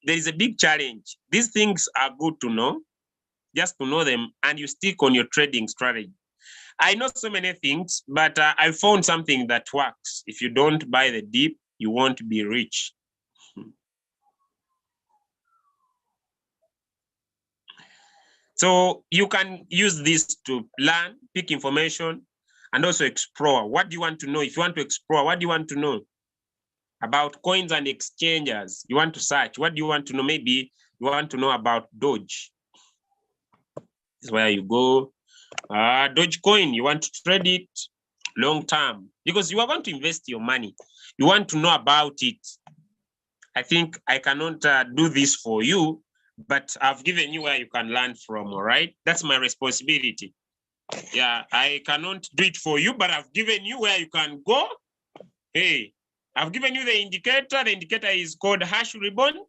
there is a big challenge. These things are good to know, just to know them, and you stick on your trading strategy. I know so many things, but I found something that works. If you don't buy the dip, you won't be rich. So you can use this to learn, pick information, and also explore. What do you want to know? If you want to explore, what do you want to know about coins and exchanges? You want to search. What do you want to know? Maybe you want to know about Doge. This is where you go. Dogecoin, you want to trade it long term because you are going to invest your money. You want to know about it. I think I cannot do this for you, but I've given you where you can learn from, all right? That's my responsibility. Yeah, I cannot do it for you, but I've given you where you can go. Hey, I've given you the indicator. The indicator is called hash ribbon.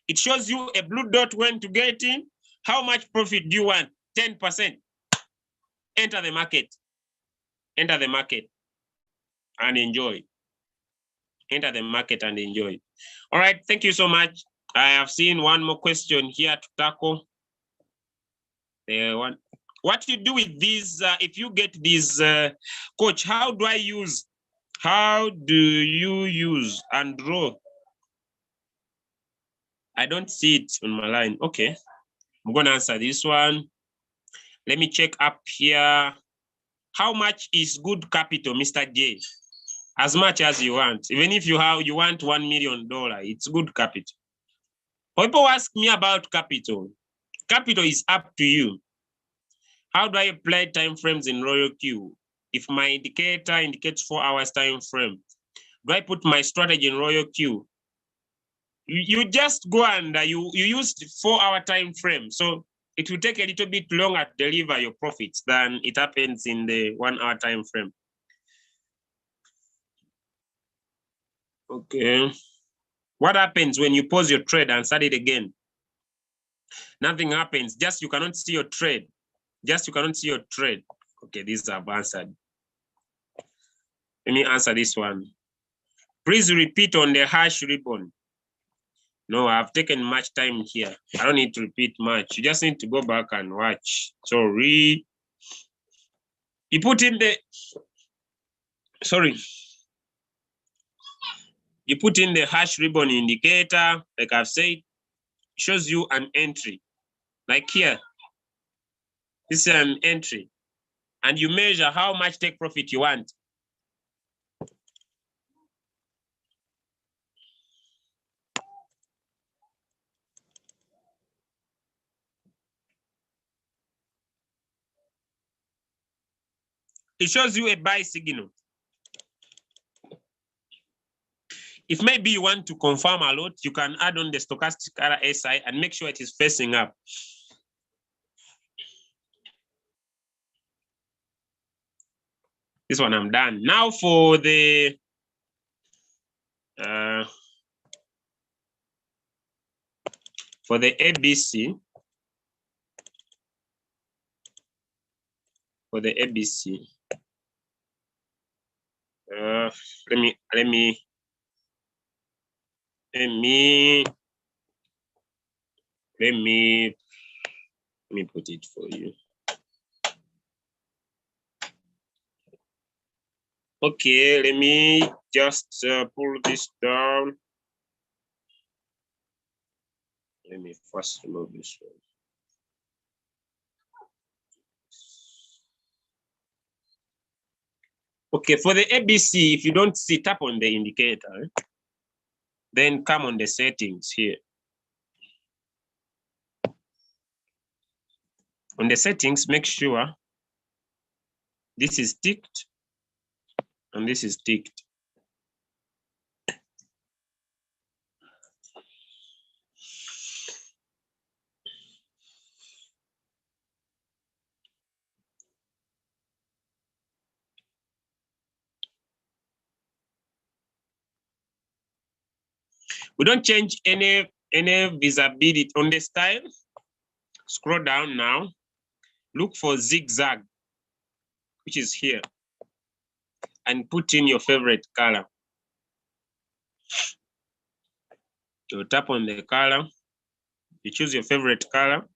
It shows you a blue dot when to get in. How much profit do you want? 10%. Enter the market. Enter the market and enjoy. Enter the market and enjoy. All right, thank you so much. I have seen one more question here to tackle. What you do with these, if you get these, coach, how do you use and draw? I don't see it on my line. Okay, I'm gonna answer this one. Let me check up here. How much is good capital, Mr. J? As much as you want. Even if you want $1 million, it's good capital. People ask me about capital. Capital is up to you. How do I apply time frames in Royalq? If my indicator indicates 4 hours time frame, do I put my strategy in Royalq? You just go and you use the 4-hour time frame. So it will take a little bit longer to deliver your profits than it happens in the 1-hour time frame. Okay. What happens when you pause your trade and start it again? Nothing happens. Just you cannot see your trade. Just you cannot see your trade. Okay, these are answered. Let me answer this one. Please repeat on the hash ribbon. No, I've taken much time here. I don't need to repeat much. You just need to go back and watch. Sorry. You put in the, sorry. You put in the hash ribbon indicator, like I've said, shows you an entry. Like here, this is an entry. And you measure how much take profit you want. It shows you a buy signal. If maybe you want to confirm a lot, you can add on the stochastic RSI and make sure it is facing up. This one I'm done. Now for the ABC. For the ABC. Let me put it for you. Okay, let me just pull this down. Let me first remove this one. Okay, for the ABC, if you don't see, tap on the indicator, then come on the settings here. On the settings, make sure this is ticked and this is ticked. We don't change any visibility on the style. Scroll down now. Look for zigzag, which is here, and put in your favorite color. You tap on the color. You choose your favorite color.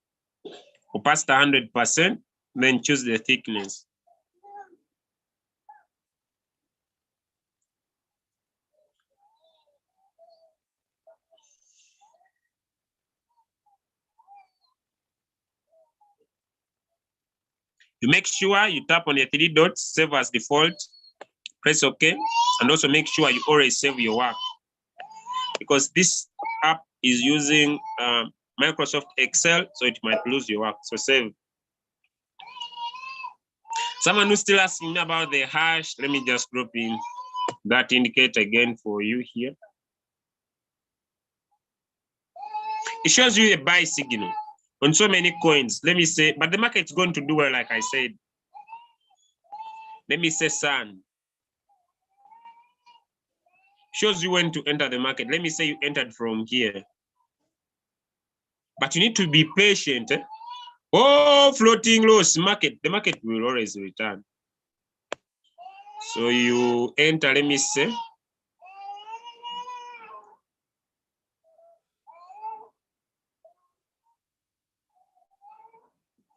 Opacity 100%. Then choose the thickness. You make sure you tap on the 3 dots, save as default, press OK, and also make sure you always save your work. Because this app is using Microsoft Excel, so it might lose your work, so save. Someone who's still asking me about the hash, let me just drop in that indicator again for you here. It shows you a buy signal on so many coins. Let me say, but the market's going to do well, like I said. Let me say Sun. Shows you when to enter the market. Let me say you entered from here. But you need to be patient. Oh, floating loss market, the market will always return. So you enter, let me say,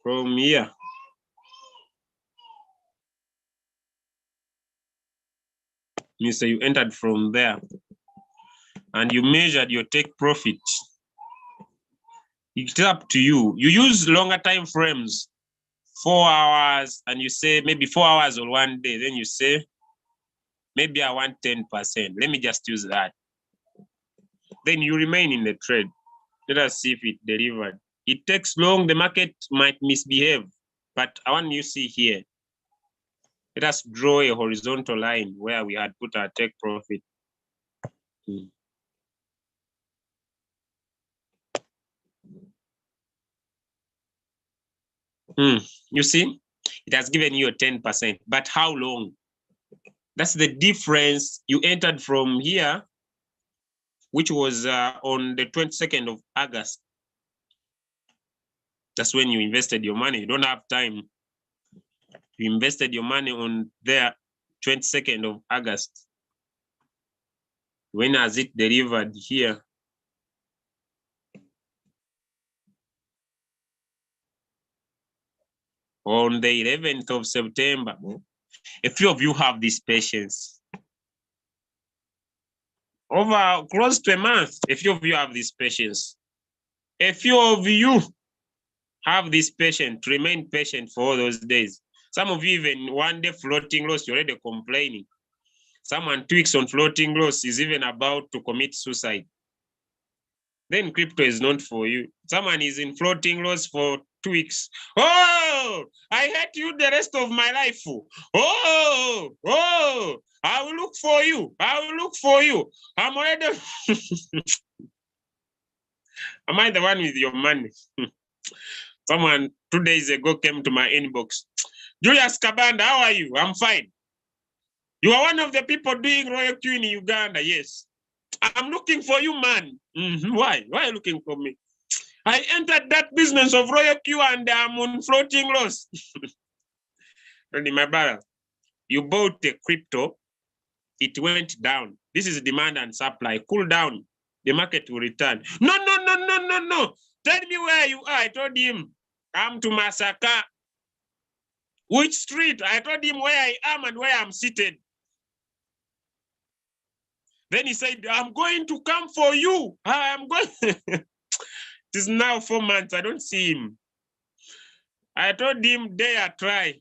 from here. You say you entered from there and you measured your take profit. It's up to you. You use longer time frames, 4 hours, and you say maybe 4 hours or 1 day. Then you say, maybe I want 10%. Let me just use that. Then you remain in the trade. Let us see if it delivered. It takes long, the market might misbehave, but I want you to see here. Let us draw a horizontal line where we had put our take profit. You see, it has given you a 10%, but how long? That's the difference. You entered from here, which was on the 22nd of August. That's when you invested your money. You don't have time. You invested your money on there, 22nd of August. When has it delivered here? On the 11th of September. A few of you have this patience. Over close to a month, a few of you have this patience. A few of you have this patience, to remain patient for all those days. Some of you even 1 day floating loss, you're already complaining. Someone 2 weeks on floating loss is even about to commit suicide. Then crypto is not for you. Someone is in floating loss for 2 weeks. Oh, I hate you the rest of my life. Oh, I will look for you. I will look for you. I'm already. Am I the one with your money? Someone 2 days ago came to my inbox. Julius Kabanda, how are you? I'm fine. You are one of the people doing Royalq in Uganda. Yes. I'm looking for you, man. Why? Why are you looking for me? I entered that business of Royalq and I'm on floating loss. And my brother, you bought a crypto, it went down. This is demand and supply. Cool down. The market will return. No. Tell me where you are. I told him, I'm to Masaka. Which street? I told him where I am and where I'm seated. Then he said, I'm going to come for you. I'm going. It is now 4 months. I don't see him. I told him, dare try.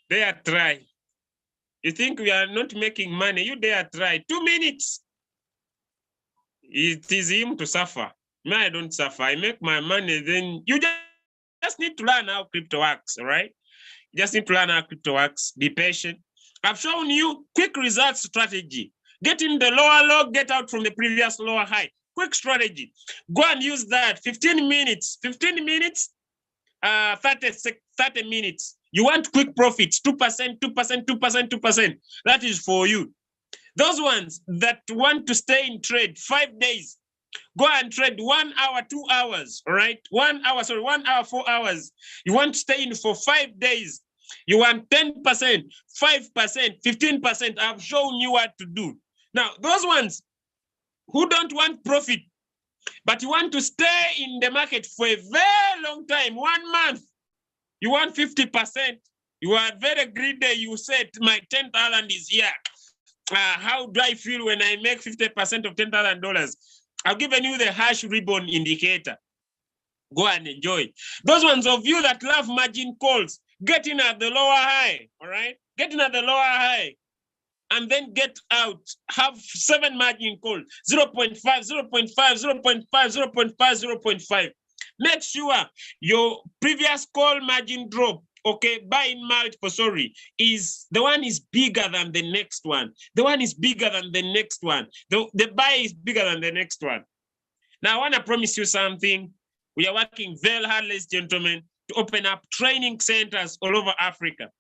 Dare try. You think we are not making money? You dare try. 2 minutes. It is him to suffer. Me, I don't suffer. I make my money. Then you just need to learn how crypto works, all right? You just need to learn how crypto works. Be patient. I've shown you quick results strategy. Get in the lower low, get out from the previous lower high. Quick strategy. Go and use that. 15 minutes. 15 minutes, 30 minutes. You want quick profits, 2%, 2%, 2%, 2%. That is for you. Those ones that want to stay in trade 5 days, go and trade 1 hour, 2 hours, all right? 1 hour, 4 hours. You want to stay in for 5 days. You want 10%, 5%, 15%. I've shown you what to do. Now, those ones who don't want profit, but you want to stay in the market for a very long time, 1 month, you want 50%. You are very greedy. You said, my 10th island is here. How do I feel when I make 50% of $10,000? I've given you the hash ribbon indicator. Go and enjoy. Those ones of you that love margin calls, get in at the lower high, all right? Get in at the lower high and then get out. Have 7 margin calls, 0.5, 0.5, 0.5, 0.5, 0.5. Make sure your previous call margin drop, okay, buying multiple, is the one is bigger than the next one. The one is bigger than the next one. The buy is bigger than the next one. Now, I want to promise you something. We are working very hard, ladies and gentlemen, to open up training centers all over Africa.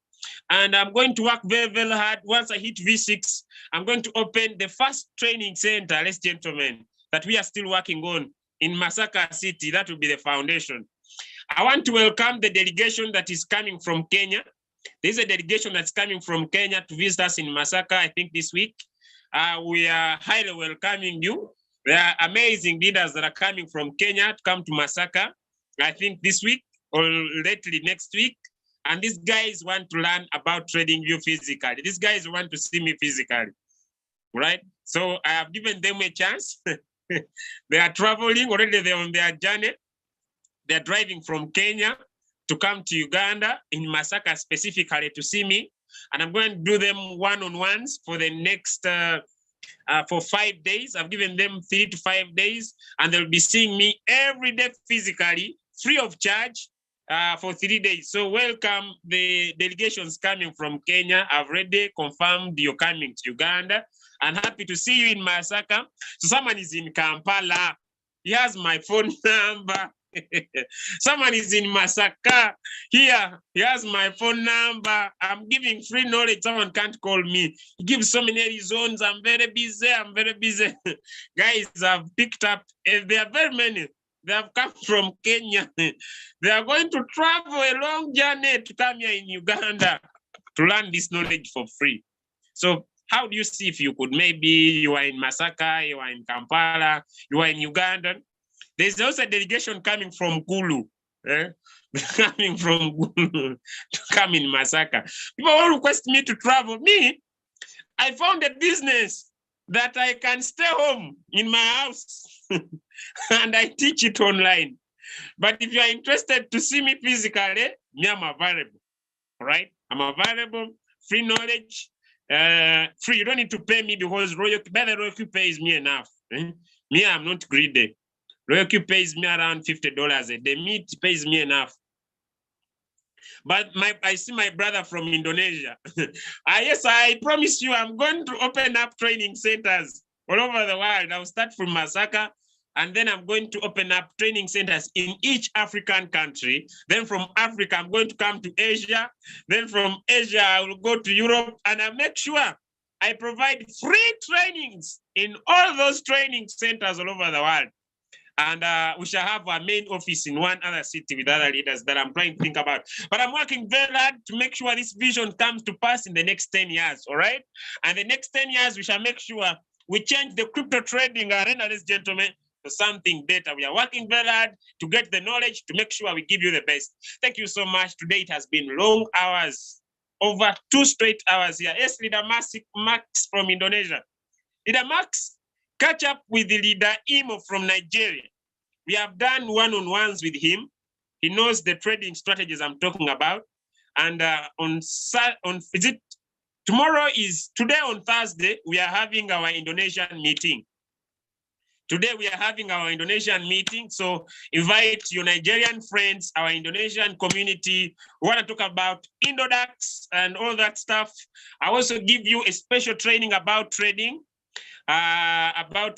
And I'm going to work very, very hard. Once I hit V6, I'm going to open the first training center, ladies and gentlemen, that we are still working on in Masaka City. That will be the foundation. I want to welcome the delegation that is coming from Kenya. There's a delegation that's coming from Kenya to visit us in Masaka, I think this week. We are highly welcoming you. There are amazing leaders that are coming from Kenya to come to Masaka, I think this week or lately next week. And these guys want to learn about trading you physically. These guys want to see me physically, right? So I have given them a chance. They are traveling already, they're on their journey. They're driving from Kenya to come to Uganda in Masaka specifically to see me. And I'm going to do them one-on-ones for the next, for 5 days. I've given them 3 to 5 days, and they'll be seeing me every day physically, free of charge, for 3 days. So welcome the delegations coming from Kenya. I've already confirmed you're coming to Uganda, and happy to see you in Masaka. So someone is in Kampala. He has my phone number. Someone is in Masaka. Here, he has my phone number. I'm giving free knowledge. Someone can't call me. He gives so many reasons. I'm very busy. I'm very busy. Guys, I've picked up. There are very many. They have come from Kenya. They are going to travel a long journey to come here in Uganda to learn this knowledge for free. So how do you see if you could, maybe you are in Masaka, you are in Kampala, you are in Uganda. There's also a delegation coming from Gulu, coming from Gulu to come in Masaka. People all request me to travel. Me, I found a business that I can stay home in my house and I teach it online. But if you are interested to see me physically, me, I'm available, right? I'm available, free knowledge, free. You don't need to pay me because Royalq pays me enough. Me, I'm not greedy. Royalq pays me around $50 a day. Meat pays me enough. But I see my brother from Indonesia. Yes, I promise you, I'm going to open up training centers all over the world. I'll start from Masaka, and then I'm going to open up training centers in each African country. Then from Africa, I'm going to come to Asia. Then from Asia, I will go to Europe, and I make sure I provide free trainings in all those training centers all over the world. And we shall have our main office in one other city with other leaders that I'm trying to think about. But I'm working very hard to make sure this vision comes to pass in the next 10 years, all right? And the next 10 years, we shall make sure we change the crypto trading arena, ladies and gentlemen, to something better. We are working very hard to get the knowledge, to make sure we give you the best. Thank you so much. Today it has been long hours, over 2 straight hours here. Yes, Leader Max from Indonesia. Leader Max, catch up with the leader Imo from Nigeria. We have done one-on-ones with him. He knows the trading strategies I'm talking about. And today on Thursday, we are having our Indonesian meeting. Today we are having our Indonesian meeting. So invite your Nigerian friends, our Indonesian community. We want to talk about Indodax and all that stuff. I also give you a special training about trading. We are going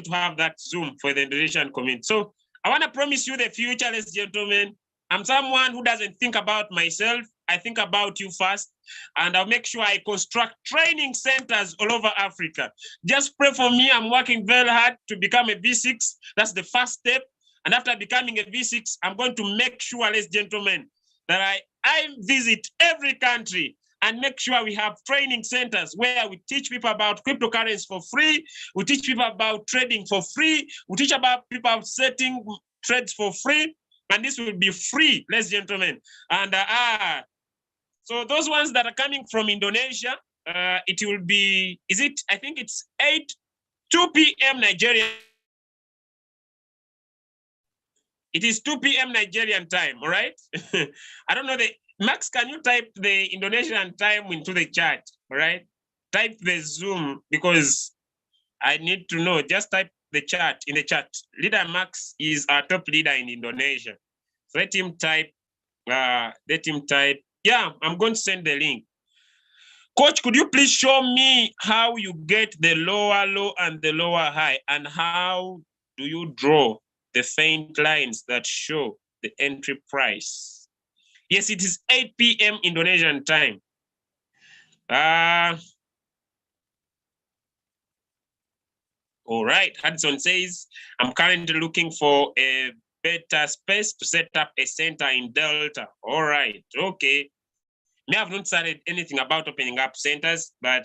to have that Zoom for the Indonesian community. So I want to promise you the future, ladies and gentlemen. I'm someone who doesn't think about myself. I think about you first, and I'll make sure I construct training centers all over Africa. Just pray for me. I'm working very hard to become a V6. That's the first step. And after becoming a V6, I'm going to make sure, ladies and gentlemen, that I visit every country and make sure we have training centers where we teach people about cryptocurrency for free. We teach people about trading for free. We teach about people setting trades for free. And this will be free, ladies and gentlemen. And so those ones that are coming from Indonesia, it will be, I think it's 2 p.m. Nigerian. It is 2 p.m. Nigerian time, all right? I don't know, Max, can you type the Indonesian time into the chat, all right? Type the Zoom because I need to know. Just type the chat in the chat. Leader Max is our top leader in Indonesia. So let him type. Yeah, I'm going to send the link. Coach, could you please show me how you get the lower low and the lower high, and how do you draw the faint lines that show the entry price? Yes, it is 8 p.m. Indonesian time. All right, Hudson says, I'm currently looking for a better space to set up a center in Delta. All right, okay. Me have not started anything about opening up centers, but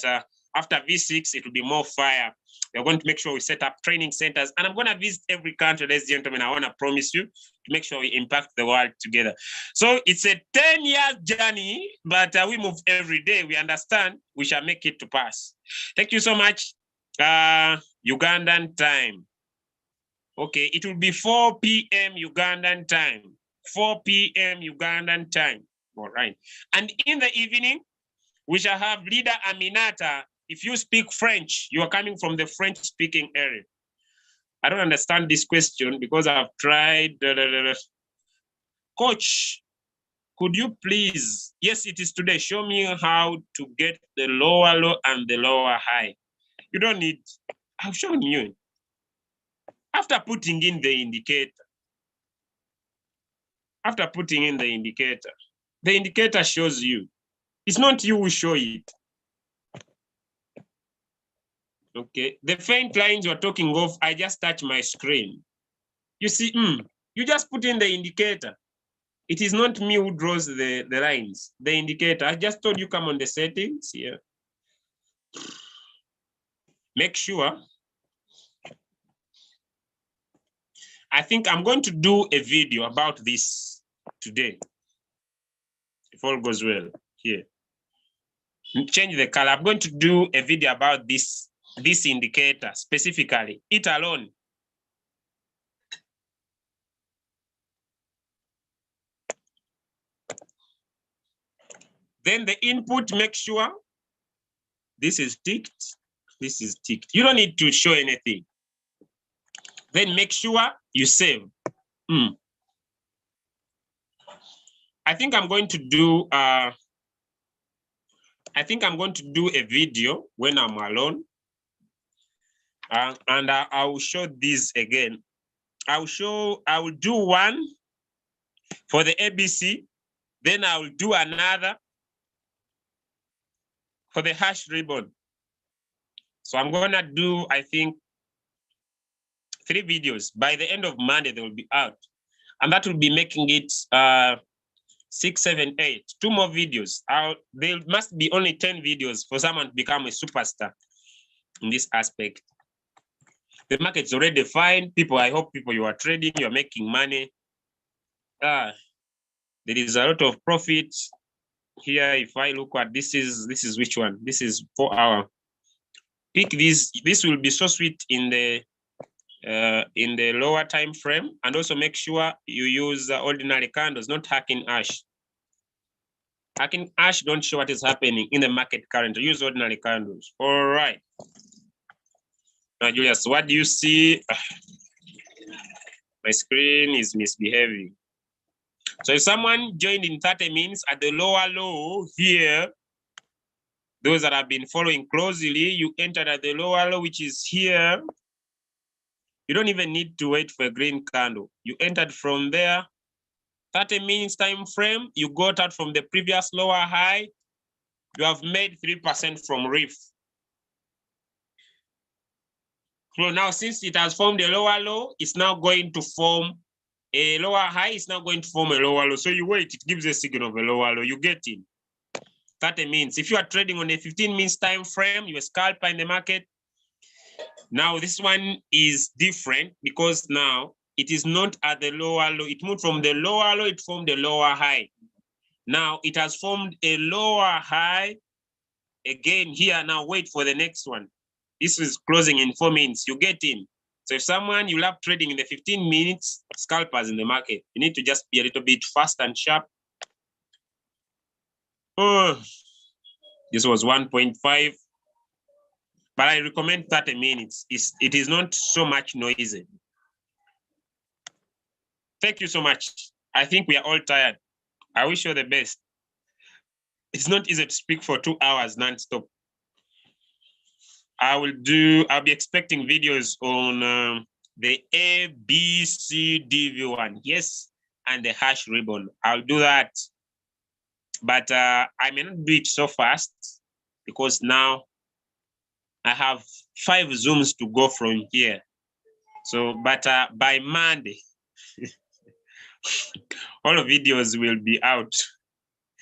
after V6, it will be more fire. We're going to make sure we set up training centers, and I'm going to visit every country, ladies and gentlemen. I want to promise you to make sure we impact the world together. So it's a 10-year journey, but we move every day. We understand we shall make it to pass. Thank you so much. Ugandan time. Okay, it will be 4 p.m. Ugandan time. 4 p.m. Ugandan time. All right. And in the evening, we shall have leader Aminata. If you speak French, you are coming from the French-speaking area. I don't understand this question because I've tried. Coach, could you please, yes, it is today, show me how to get the lower low and the lower high. You don't need, I've shown you. After putting in the indicator, the indicator shows you. It's not you who show it. Okay, the faint lines you're talking of, I just touch my screen. You see, you just put in the indicator. It is not me who draws the lines, the indicator. I just told you come on the settings here. Make sure. I think I'm going to do a video about this today. If all goes well here. Change the color. I'm going to do a video about this indicator specifically, it alone. Then the input, make sure this is ticked, this is ticked. You don't need to show anything. Then make sure you save. I think I'm going to do a video when I'm alone. And I will show this again. I will do one for the ABC, then I will do another for the hash ribbon. So I'm gonna do, I think, 3 videos. By the end of Monday, they will be out. And that will be making it 6, 7, 8. 2 more videos. There must be only 10 videos for someone to become a superstar in this aspect. The market's already defined. I hope people, you are trading, you are making money. There is a lot of profit here. If I look at this is which one? This is 4 hour. Pick this. This will be so sweet in the lower time frame, and also make sure you use ordinary candles, not hacking ash. Hacking ash don't show what is happening in the market currently. Use ordinary candles. All right. Now, Julius, what do you see? My screen is misbehaving. So if someone joined in 30 minutes at the lower low here, those that have been following closely, you entered at the lower low, which is here. You don't even need to wait for a green candle. You entered from there, 30 minutes time frame, you got out from the previous lower high, you have made 3% from RIF. So now, since it has formed a lower low, it's now going to form a lower high, it's now going to form a lower low. So you wait, it gives a signal of a lower low, you get in. 30 minutes. If you are trading on a 15 minutes time frame, you're a scalper in the market. Now this one is different because now it is not at the lower low. It moved from the lower low, it formed a lower high. Now it has formed a lower high again here. Now wait for the next one. This is closing in 4 minutes. You get in. So if someone you love trading in the 15 minutes, scalpers in the market, you need to just be a little bit fast and sharp. Oh, this was 1.5. But I recommend 30 minutes. It is not so much noisy. Thank you so much. I think we are all tired. I wish you the best. It's not easy to speak for 2 hours non-stop. I'll be expecting videos on the A, B, C, D V1. Yes, and the hash ribbon. I'll do that. But I may not do it so fast because now I have 5 Zooms to go from here. So, but by Monday, all videos will be out.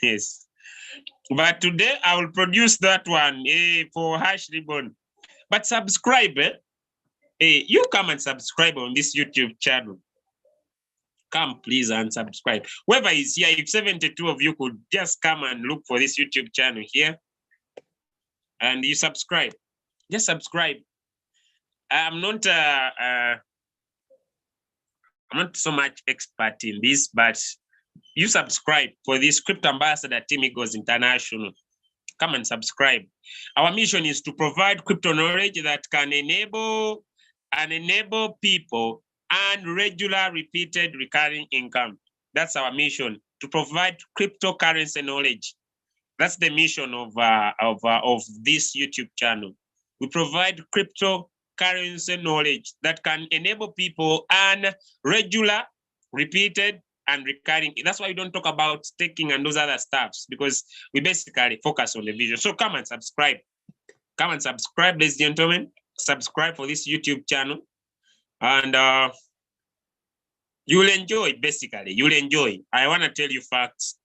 Yes. But today I will produce that one for Hash Ribbon. But subscribe. You come and subscribe on this YouTube channel. Come, please, and subscribe. Whoever is here, if 72 of you could just come and look for this YouTube channel here, and you subscribe. Just subscribe. I'm not so much expert in this, but you subscribe for this Crypto Ambassador Team Eagles International. Come and subscribe. Our mission is to provide crypto knowledge that can enable people and regular, repeated, recurring income. That's our mission, to provide cryptocurrency knowledge. That's the mission of this YouTube channel. We provide cryptocurrency knowledge that can enable people and regular, repeated, and recurring. That's why we don't talk about staking and those other stuffs, because we basically focus on the vision. So come and subscribe. Come and subscribe, ladies and gentlemen. Subscribe for this YouTube channel. And you'll enjoy, basically. You'll enjoy. I want to tell you facts.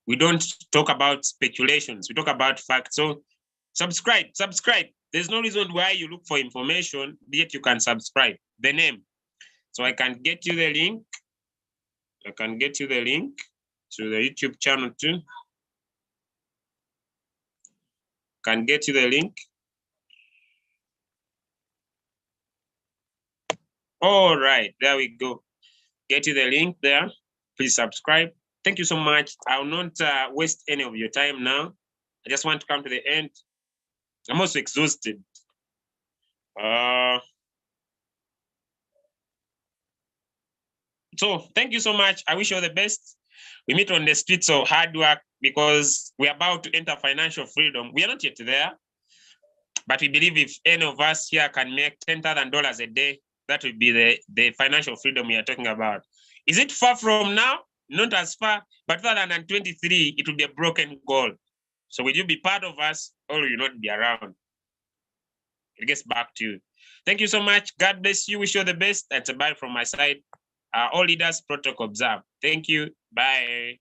We don't talk about speculations. We talk about facts. So subscribe. There's no reason why you look for information, yet you can subscribe. The name. So I can get you the link. I can get you the link to the YouTube channel too. Can get you the link. All right, there we go. Get you the link there. Please subscribe. Thank you so much. I will not waste any of your time now. I just want to come to the end. I'm also exhausted. So thank you so much. I wish you all the best. We meet on the streets of hard work because we're about to enter financial freedom. We are not yet there, but we believe if any of us here can make $10,000 a day, that would be the financial freedom we are talking about. Is it far from now? Not as far, but 2023, it will be a broken goal. So will you be part of us or will you not be around? It gets back to you. Thank you so much. God bless you. Wish you all the best. That's a bye from my side. All leaders, protocol observe. Thank you. Bye.